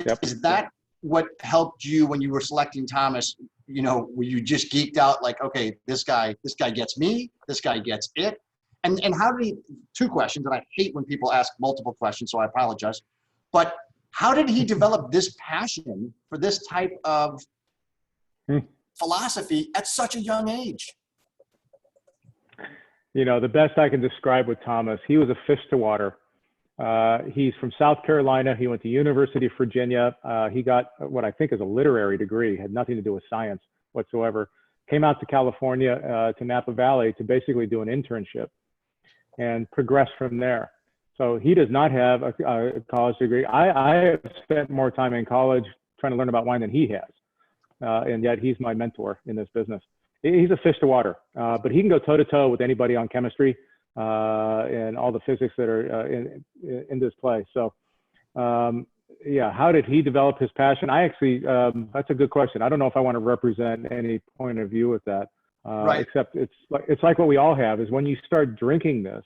Yep. Is that what helped you when you were selecting Thomas? You know, were you just geeked out like, okay, this guy gets me, this guy gets it? And how did he, two questions, and I hate when people ask multiple questions, so I apologize. But how did he develop this passion for this type of philosophy at such a young age? You know, the best I can describe with Thomas, he was a fish to water. He's from South Carolina. He went to University of Virginia. He got what I think is a literary degree, had nothing to do with science whatsoever. Came out to California, to Napa Valley to basically do an internship and progress from there. So he does not have a college degree. I have spent more time in college trying to learn about wine than he has. And yet he's my mentor in this business. He's a fish to water, but he can go toe to toe with anybody on chemistry and all the physics that are in this play. So yeah, how did he develop his passion? I actually, that's a good question. I don't know if I want to represent any point of view with that. Right. Except it's like what we all have is when you start drinking this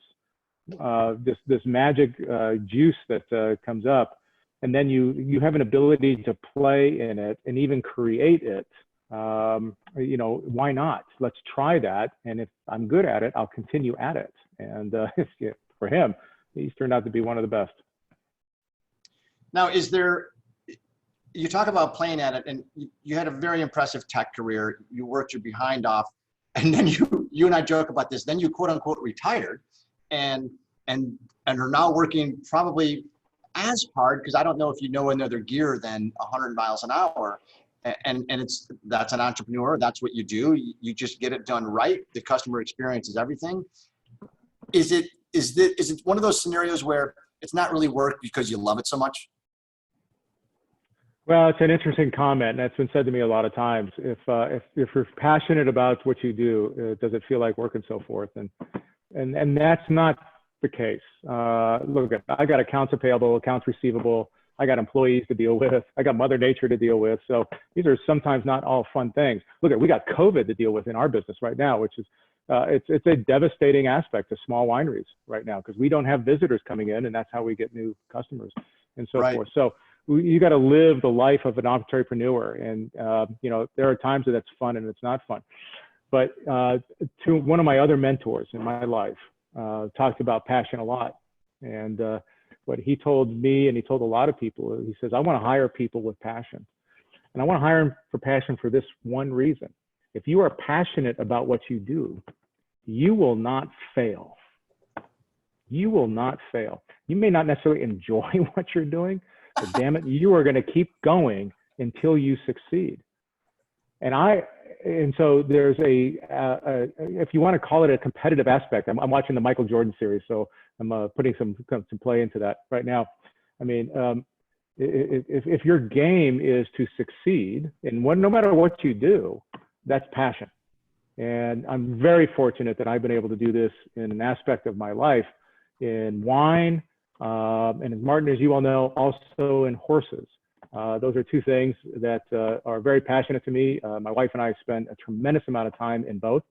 magic juice that comes up, and then you have an ability to play in it and even create it. You know, why not? Let's try that. And if I'm good at it, I'll continue at it. And for him, he's turned out to be one of the best. Now, you talk about playing at it, and you had a very impressive tech career. You worked your behind off, and then you and I joke about this. Then you quote unquote retired, and are now working probably as hard, because I don't know if you know another gear than 100 miles an hour. And that's an entrepreneur. That's what you do. You just get it done right. The customer experience is everything. Is it one of those scenarios where it's not really work because you love it so much? Well, it's an interesting comment, and that's been said to me a lot of times. If you're passionate about what you do, does it feel like work and so forth? And that's not the case. Look, I got accounts payable, accounts receivable. I got employees to deal with. I got Mother Nature to deal with. So these are sometimes not all fun things. Look, we got COVID to deal with in our business right now, which is it's a devastating aspect to small wineries right now because we don't have visitors coming in, and that's how we get new customers and so forth. So you got to live the life of an entrepreneur, and you know, there are times that it's fun and it's not fun. But to one of my other mentors in my life, talked about passion a lot, and what he told me, and he told a lot of people, he says, I want to hire people with passion, and I want to hire them for passion for this one reason. If you are passionate about what you do, you will not fail. You will not fail. You may not necessarily enjoy what you're doing, but damn it, you are going to keep going until you succeed. And so there's if you want to call it a competitive aspect, I'm watching the Michael Jordan series, so I'm putting some play into that right now. I mean, if your game is to succeed in no matter what you do, that's passion. And I'm very fortunate that I've been able to do this in an aspect of my life in wine, and as Martin, as you all know, also in horses. Those are two things that are very passionate to me. My wife and I spend a tremendous amount of time in both.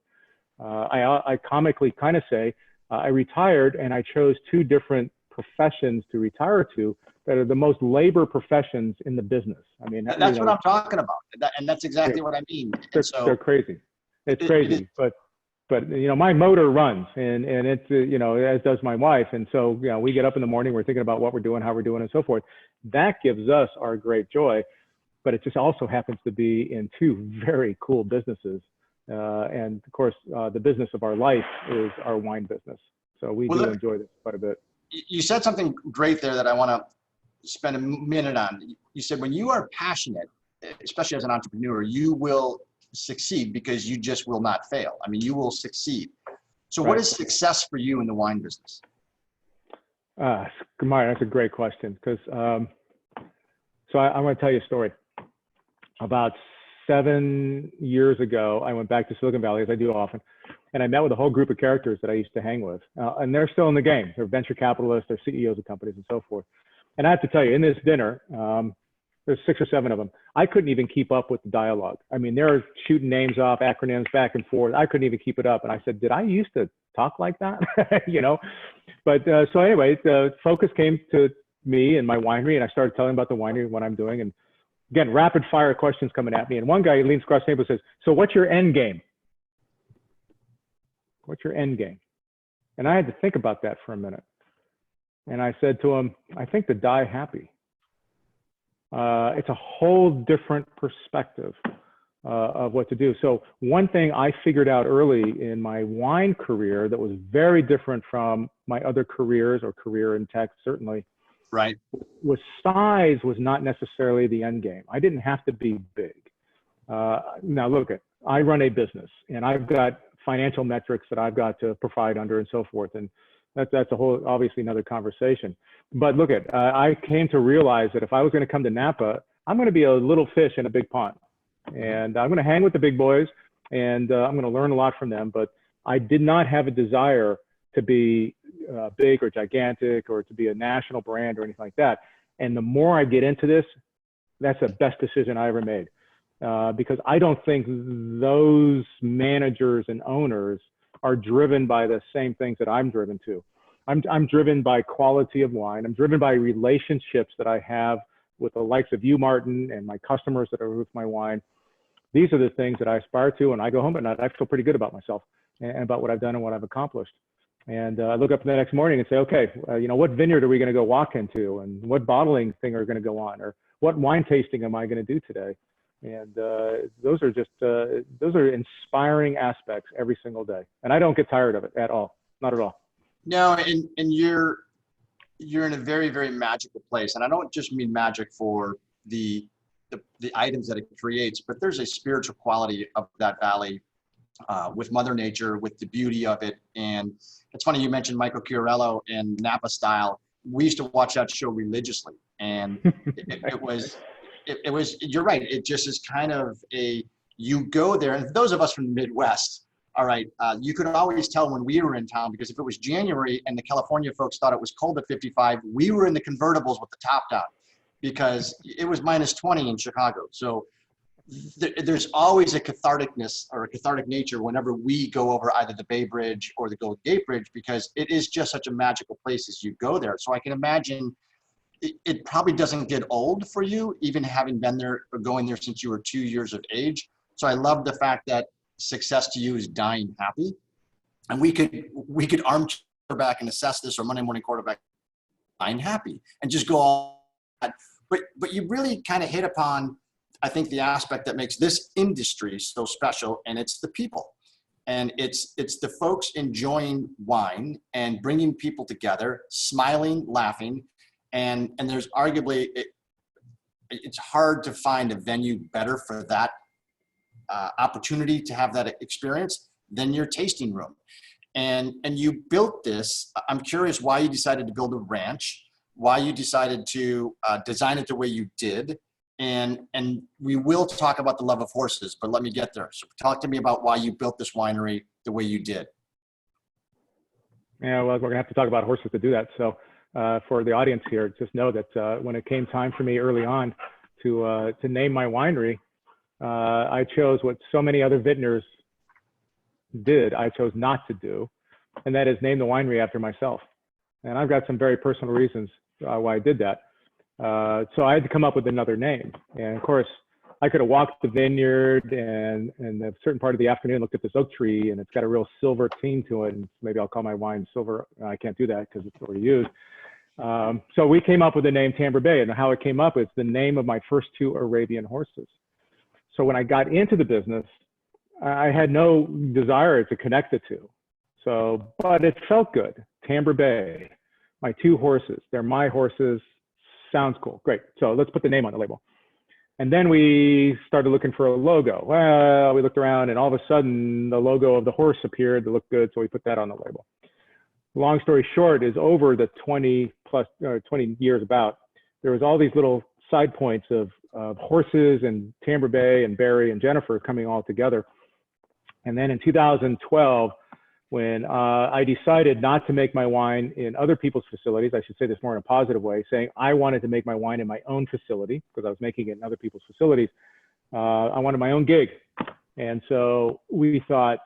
I comically kind of say I retired and I chose two different professions to retire to that are the most labor professions in the business. I mean, that's what I'm talking about. And that's exactly what I mean. They're crazy. It's crazy, but you know, my motor runs, and it's you know, as does my wife, and so you know, we get up in the morning, we're thinking about what we're doing, how we're doing, and so forth. That gives us our great joy, but it just also happens to be in two very cool businesses, and of course, the business of our life is our wine business. So we do enjoy this quite a bit. You said something great there that I want to spend a minute on. You said when you are passionate, especially as an entrepreneur, you will succeed because you just will not fail. I mean, you will succeed. So what is success for you in the wine business? Martin, that's a great question, because so I want to tell you a story. About 7 years ago, I went back to Silicon Valley, as I do often, and I met with a whole group of characters that I used to hang with, and they're still in the game. They're venture capitalists, they're CEOs of companies and so forth. And I have to tell you, in this dinner, There's 6 or 7 of them. I couldn't even keep up with the dialogue. I mean, they're shooting names off, acronyms back and forth. I couldn't even keep it up. And I said, did I used to talk like that? You know? But so anyway, the focus came to me and my winery, and I started telling about the winery, what I'm doing. And again, rapid fire questions coming at me. And one guy leans across the table and says, so what's your end game? What's your end game? And I had to think about that for a minute. And I said to him, I think to die happy. It's a whole different perspective of what to do. So one thing I figured out early in my wine career that was very different from my other careers or career in tech, certainly, right, was size was not necessarily the end game. I didn't have to be big. Now look, I run a business and I've got financial metrics that I've got to provide under and so forth. And that's a whole, obviously another conversation. But look I came to realize that if I was going to come to Napa, I'm going to be a little fish in a big pond. And I'm going to hang with the big boys and I'm going to learn a lot from them. But I did not have a desire to be big or gigantic or to be a national brand or anything like that. And the more I get into this, that's the best decision I ever made. Because I don't think those managers and owners are driven by the same things that I'm driven to. I'm driven by quality of wine. I'm driven by relationships that I have with the likes of you, Martin, and my customers that are with my wine. These are the things that I aspire to, and I go home at night, I feel pretty good about myself and about what I've done and what I've accomplished. And I look up the next morning and say, okay, you know, what vineyard are we going to go walk into, and what bottling thing are going to go on, or what wine tasting am I going to do today? And those are just, those are inspiring aspects every single day. And I don't get tired of it at all, not at all. No, and you're in a very, very magical place. And I don't just mean magic for the items that it creates, but there's a spiritual quality of that valley with Mother Nature, with the beauty of it. And it's funny, you mentioned Michael Chiarello and Napa Style. We used to watch that show religiously. And it was, you're right. It just is kind of you go there. And for those of us from the Midwest, all right, you could always tell when we were in town, because if it was January and the California folks thought it was cold at 55, we were in the convertibles with the top down because it was minus 20 in Chicago. So there's always a catharticness or a cathartic nature whenever we go over either the Bay Bridge or the Golden Gate Bridge, because it is just such a magical place as you go there. So I can imagine it probably doesn't get old for you, even having been there or going there since you were 2 years of age. So I love the fact that success to you is dying happy. And we could arm quarterback and assess this, or Monday morning quarterback, dying happy, and just go all that. But you really kind of hit upon, I think, the aspect that makes this industry so special, and it's the people. And it's the folks enjoying wine and bringing people together, smiling, laughing. And there's arguably, it's hard to find a venue better for that opportunity to have that experience than your tasting room. And you built this. I'm curious why you decided to build a ranch, why you decided to design it the way you did. And we will talk about the love of horses, but let me get there. So talk to me about why you built this winery the way you did. Yeah, well, we're gonna have to talk about horses to do that. So for the audience here, just know that when it came time for me early on to name my winery, I chose what so many other vintners did. I chose not to do, and that is name the winery after myself. And I've got some very personal reasons why I did that. So I had to come up with another name. And of course, I could have walked the vineyard and a certain part of the afternoon looked at this oak tree, and it's got a real silver tint to it. And maybe I'll call my wine silver. I can't do that because it's already used. So we came up with the name Tamber Bay, and how it came up is the name of my first 2 Arabian horses. So when I got into the business, I had no desire to connect the two. So, but it felt good. Tamber Bay, my 2 horses, they're my horses. Sounds cool. Great. So let's put the name on the label. And then we started looking for a logo. Well, we looked around and all of a sudden the logo of the horse appeared that looked good. So we put that on the label. Long story short is over the 20 years about, there was all these little side points of horses and Tamber Bay and Barry and Jennifer coming all together. And then in 2012, when I decided not to make my wine in other people's facilities. I should say this more in a positive way, saying I wanted to make my wine in my own facility because I was making it in other people's facilities. I wanted my own gig. And so we thought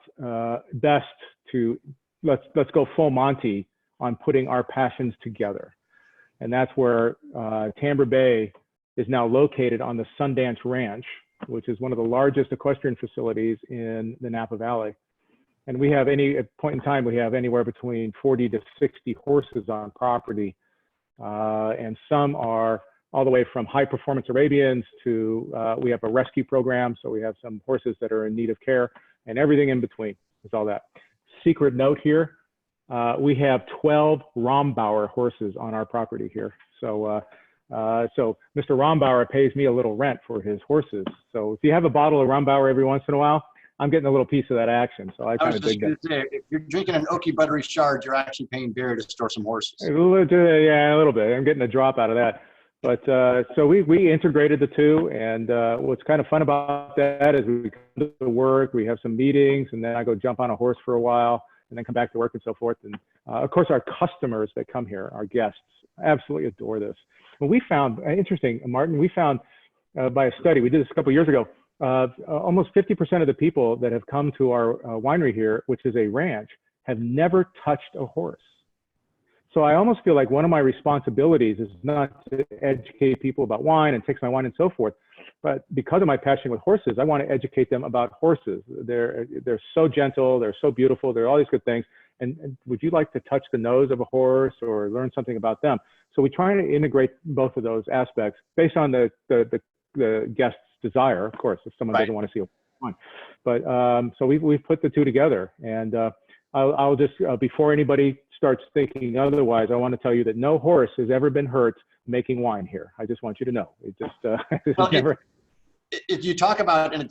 best to let's go full Monty on putting our passions together. And that's where Tamber Bay is now located on the Sundance Ranch, which is one of the largest equestrian facilities in the Napa Valley. And we have at point in time, we have anywhere between 40 to 60 horses on property. And some are all the way from high performance Arabians to, we have a rescue program. So we have some horses that are in need of care and everything in between is all that. Secret note here, we have 12 Rombauer horses on our property here. So, so Mr. Rombauer pays me a little rent for his horses. So if you have a bottle of Rombauer every once in a while, I'm getting a little piece of that action. So I kind of dig that. Say, if you're drinking an oaky buttery shard, you're actually paying beer to store some horses. Yeah, a little bit. I'm getting a drop out of that. But so we integrated the two. And what's kind of fun about that is we come to work, we have some meetings, and then I go jump on a horse for a while and then come back to work and so forth. And of course, our customers that come here, our guests, absolutely adore this. Well, we found, interesting, Martin, we found by a study, we did this a couple of years ago, almost 50% of the people that have come to our winery here, which is a ranch, have never touched a horse. So I almost feel like one of my responsibilities is not to educate people about wine and fix my wine and so forth, but because of my passion with horses, I want to educate them about horses. They're so gentle, they're so beautiful, they're all these good things. And would you like to touch the nose of a horse or learn something about them? So we try to integrate both of those aspects based on the guest's desire, of course, if someone doesn't want to see a wine. But so we've put the two together. And I'll just, before anybody starts thinking otherwise, I want to tell you that no horse has ever been hurt making wine here. I just want you to know. It just, well, never. If you talk about, and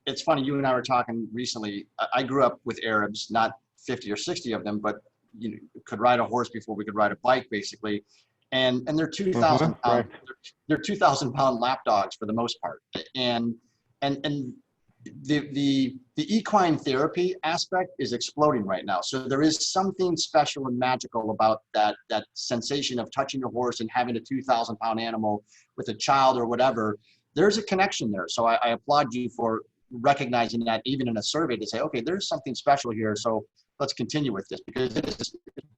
it's funny, you and I were talking recently, I grew up with Arabs, not 50 or 60 of them, but you know, could ride a horse before we could ride a bike, basically. And they're 2,000 pound, they're 2,000 pound lap dogs for the most part. And the equine therapy aspect is exploding right now. So there is something special and magical about that sensation of touching a horse and having a 2,000 pound animal with a child or whatever. There's a connection there. So I applaud you for recognizing that, even in a survey, to say, okay, there's something special here. So let's continue with this, because it is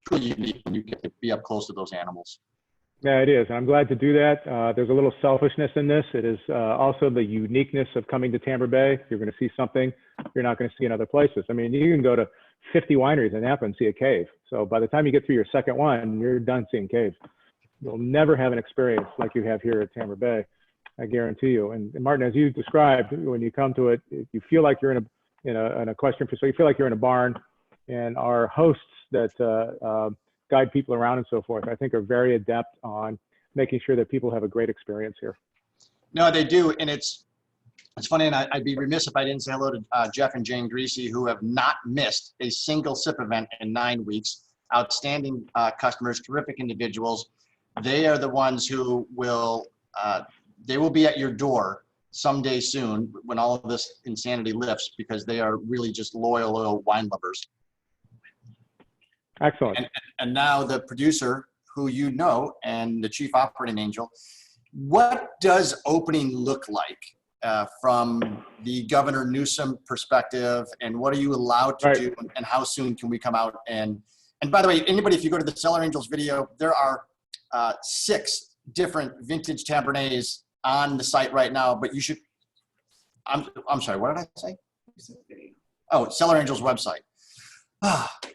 truly unique when you get to be up close to those animals. Yeah, it is. I'm glad to do that. There's a little selfishness in this. It is also the uniqueness of coming to Tamber Bay. You're going to see something you're not going to see in other places. I mean, you can go to 50 wineries in Napa and see a cave. So by the time you get through your second one, you're done seeing caves. You'll never have an experience like you have here at Tamber Bay, I guarantee you. And Martin, as you described, when you come to it, you feel like you're in an equestrian facility. You feel like you're in a barn. And our hosts that guide people around and so forth, I think, are very adept on making sure that people have a great experience here. No, they do. And it's funny, and I'd be remiss if I didn't say hello to Jeff and Jane Greasy, who have not missed a single SIP event in 9 weeks. Outstanding customers, terrific individuals. They are the ones who will, they will be at your door someday soon when all of this insanity lifts, because they are really just loyal wine lovers. Excellent. And now the producer, who you know, and the chief operating angel, what does opening look like from the Governor Newsom perspective, and what are you allowed to do, and how soon can we come out? And by the way, anybody, if you go to the Cellar Angels video, there are 6 different vintage Cabernets on the site right now, but you should, I'm sorry, what did I say? Oh, Cellar Angels website.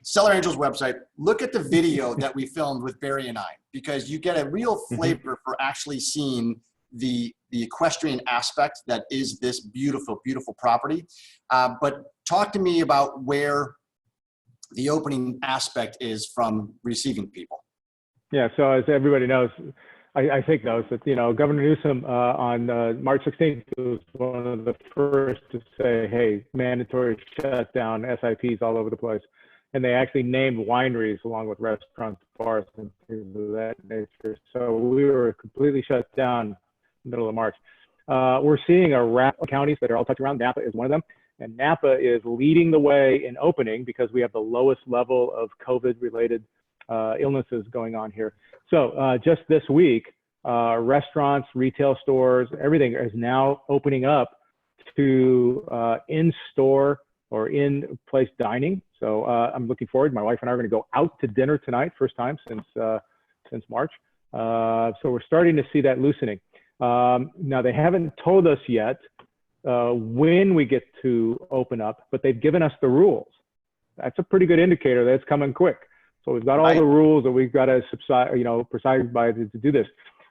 Cellar Angels website. Look at the video that we filmed with Barry and I, because you get a real flavor for actually seeing the equestrian aspect that is this beautiful, beautiful property. But talk to me about where the opening aspect is from receiving people. Yeah, so as everybody knows, I think knows that, you know, Governor Newsom on March 16th was one of the first to say, hey, mandatory shutdown, SIPs all over the place. And they actually named wineries along with restaurants, bars, and things of that nature. So we were completely shut down in the middle of March. We're seeing a raft of counties that are all touched around. Napa is one of them. And Napa is leading the way in opening because we have the lowest level of COVID-related illnesses going on here. So just this week, restaurants, retail stores, everything is now opening up to in-store or in-place dining. So I'm looking forward. My wife and I are going to go out to dinner tonight, first time since March. So we're starting to see that loosening. Now they haven't told us yet when we get to open up, but they've given us the rules. That's a pretty good indicator that it's coming quick. So we've got all the rules that we've got to preside by to do this.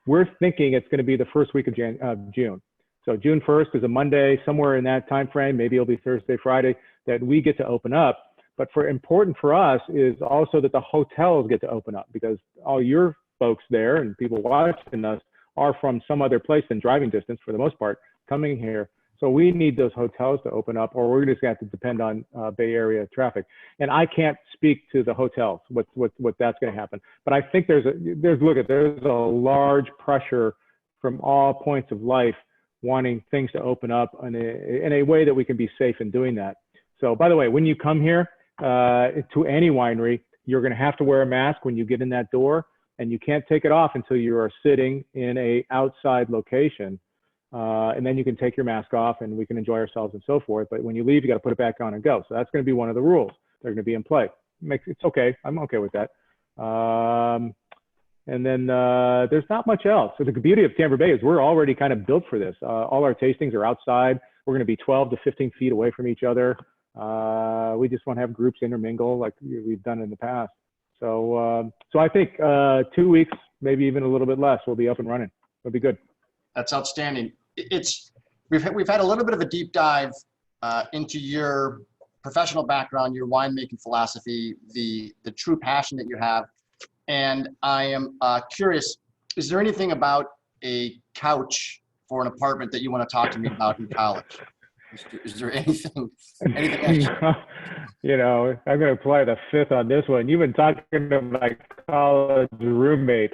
We're thinking it's going to be the first week of June. So June 1st is a Monday, somewhere in that time frame. Maybe it'll be Thursday, Friday that we get to open up. But important for us is also that the hotels get to open up, because all your folks there and people watching us are from some other place than driving distance for the most part coming here. So we need those hotels to open up, or we're just going to have to depend on Bay Area traffic. And I can't speak to the hotels, what that's going to happen. But I think there's a large pressure from all points of life wanting things to open up in a way that we can be safe in doing that. So by the way, when you come here to any winery, you're going to have to wear a mask when you get in that door, and you can't take it off until you are sitting in a outside location. And then you can take your mask off and we can enjoy ourselves and so forth. But when you leave, you got to put it back on and go. So that's going to be one of the rules. They're going to be in play. It's okay. I'm okay with that. And then there's not much else. So the beauty of Tamber Bay is we're already kind of built for this. All our tastings are outside. We're going to be 12 to 15 feet away from each other. We just want to have groups intermingle like we've done in the past. So I think 2 weeks, maybe even a little bit less, we'll be up and running. It'll be good. That's outstanding. We've had a little bit of a deep dive into your professional background, your winemaking philosophy, the true passion that you have. And I am curious, is there anything about a couch for an apartment that you want to talk to me about in college? Is there anything You know, I'm going to apply the fifth on this one. You've been talking to my college roommate.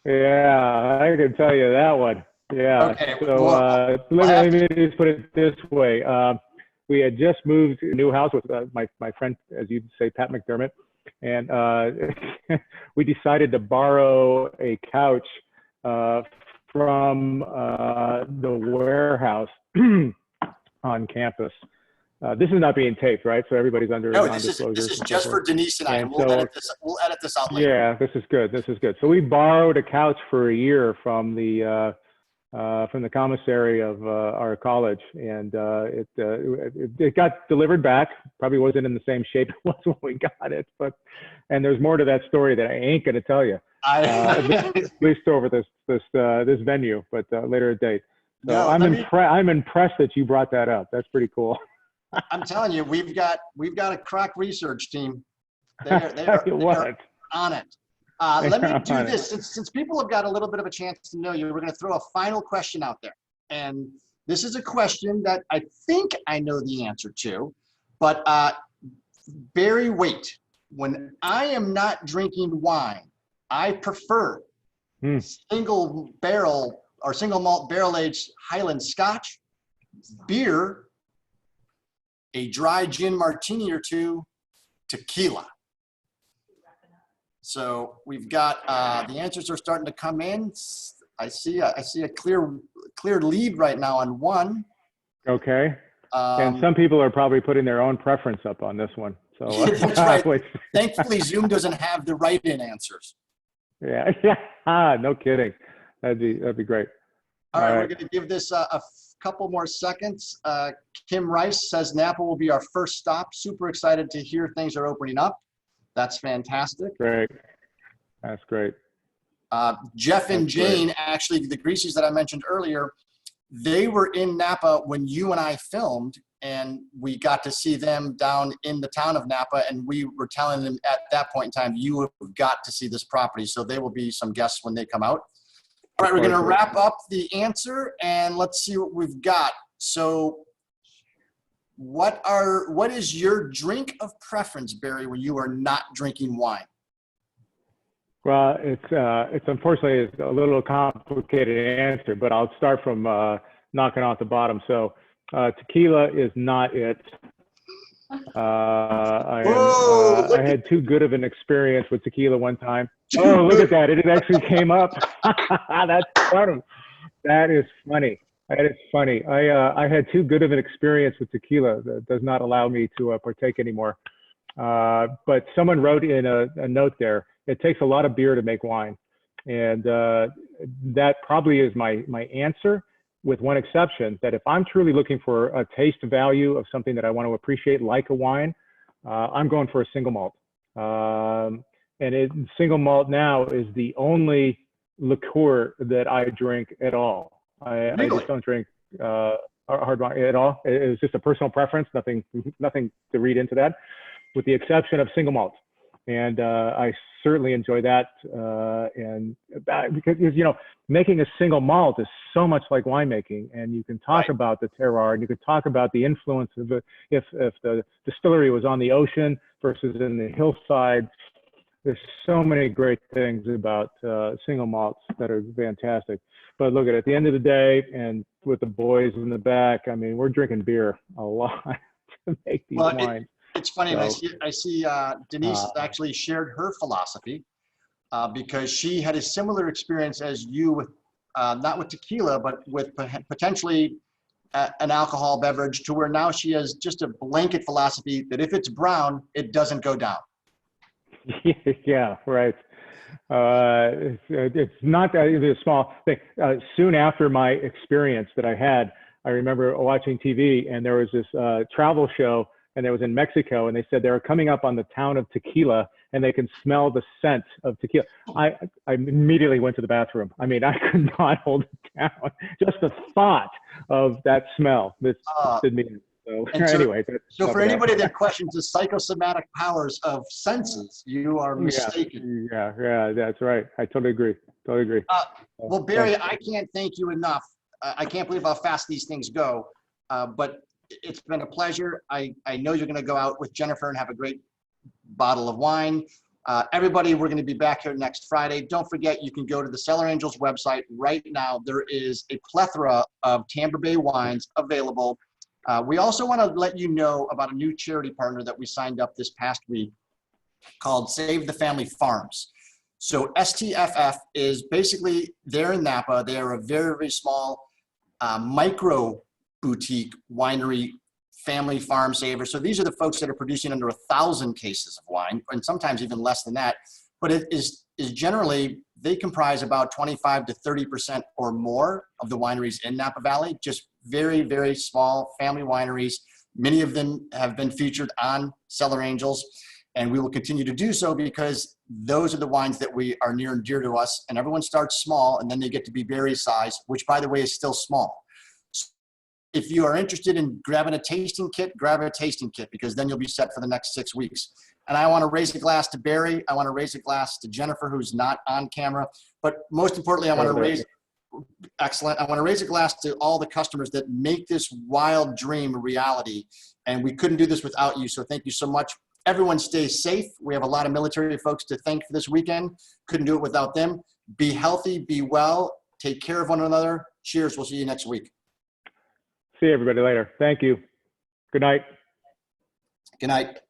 Yeah, I can tell you that one. Yeah. Okay. So let me just put it this way. We had just moved to a new house with my friend, as you'd say, Pat McDermott. And we decided to borrow a couch from the warehouse on campus. This is not being taped, right? So everybody's under non-disclosure. This is just for Denise and I. And we'll edit this out later. Yeah, this is good. This is good. So we borrowed a couch for a year from the commissary of our college, and it got delivered back. Probably wasn't in the same shape it was when we got it, and there's more to that story that I ain't going to tell you. At least over this venue, but later a date. So no, I'm impressed that you brought that up. That's pretty cool. I'm telling you, we've got a crack research team. They are on it. Let me do this. Since people have got a little bit of a chance to know you, we're going to throw a final question out there. And this is a question that I think I know the answer to, but Barry Waitte, when I am not drinking wine, I prefer single barrel or single malt barrel aged Highland Scotch, beer, a dry gin martini or two, tequila. So we've got the answers are starting to come in. I see a clear lead right now on one. Okay. And some people are probably putting their own preference up on this one. So that's right. Thankfully, Zoom doesn't have the write-in answers. Yeah. No kidding. That'd be great. All right. We're going to give this a couple more seconds. Kim Rice says Napa will be our first stop. Super excited to hear things are opening up. That's fantastic. Great. That's great. Jeff and Jane, actually, the Greasies that I mentioned earlier, they were in Napa when you and I filmed, and we got to see them down in the town of Napa, and we were telling them at that point in time, you have got to see this property. So they will be some guests when they come out. All right, we're going to wrap up the answer, and let's see what we've got. So what is your drink of preference, Barry, when you are not drinking wine? Well, it's unfortunately it's a little complicated answer, but I'll start from knocking off the bottom. So Tequila is not it. Whoa, I had too good of an experience with tequila one time. Oh, look at that. It actually came up. That's funny. That is funny. That is funny. I had too good of an experience with tequila that does not allow me to partake anymore. But someone wrote in a note there, it takes a lot of beer to make wine. And that probably is my answer, with one exception, that if I'm truly looking for a taste value of something that I want to appreciate like a wine, I'm going for a single malt. Single malt now is the only liqueur that I drink at all. I just don't drink hard wine at all. It was just a personal preference, nothing to read into that, with the exception of single malt. And I certainly enjoy that. Because, you know, making a single malt is so much like winemaking, and you can talk about the terroir, and you could talk about the influence of it. If the distillery was on the ocean versus in the hillside, there's so many great things about single malts that are fantastic. But look, at the end of the day, and with the boys in the back, I mean, we're drinking beer a lot to make these wines. It's funny, so, I see Denise has actually shared her philosophy because she had a similar experience as you with, not with tequila, but with potentially an alcohol beverage, to where now she has just a blanket philosophy that if it's brown, it doesn't go down. Yeah, right. It's not that it's a small thing. Soon after my experience that I had, I remember watching TV, and there was this travel show, and it was in Mexico, and they said they were coming up on the town of Tequila, and they can smell the scent of tequila. I immediately went to the bathroom. I mean, I could not hold it down. Just the thought of that smell. This did me. So anyway. So for anybody that questions the psychosomatic powers of senses, you are mistaken. Yeah, that's right. I totally agree. Well, Barry, I can't thank you enough. I can't believe how fast these things go. But it's been a pleasure. I know you're going to go out with Jennifer and have a great bottle of wine. Everybody, we're going to be back here next Friday. Don't forget, you can go to the Cellar Angels website right now. There is a plethora of Tamber Bay wines available. We also want to let you know about a new charity partner that we signed up this past week called Save the Family Farms. So STFF is basically, they're in Napa. They are a very, very small micro boutique winery family farm saver. So these are the folks that are producing under 1,000 cases of wine, and sometimes even less than that. But it is generally, they comprise about 25 to 30% or more of the wineries in Napa Valley, just very, very small family wineries. Many of them have been featured on Cellar Angels, and we will continue to do so because those are the wines that we are near and dear to us. And everyone starts small, and then they get to be berry size, which, by the way, is still small. If you are interested in grabbing a tasting kit, grab a tasting kit, because then you'll be set for the next 6 weeks. And I want to raise a glass to Barry. I want to raise a glass to Jennifer, who's not on camera. But most importantly, I want to raise, excellent. I want to raise a glass to all the customers that make this wild dream a reality. And we couldn't do this without you. So thank you so much. Everyone stay safe. We have a lot of military folks to thank for this weekend. Couldn't do it without them. Be healthy, be well, take care of one another. Cheers. We'll see you next week. See everybody later. Thank you. Good night. Good night.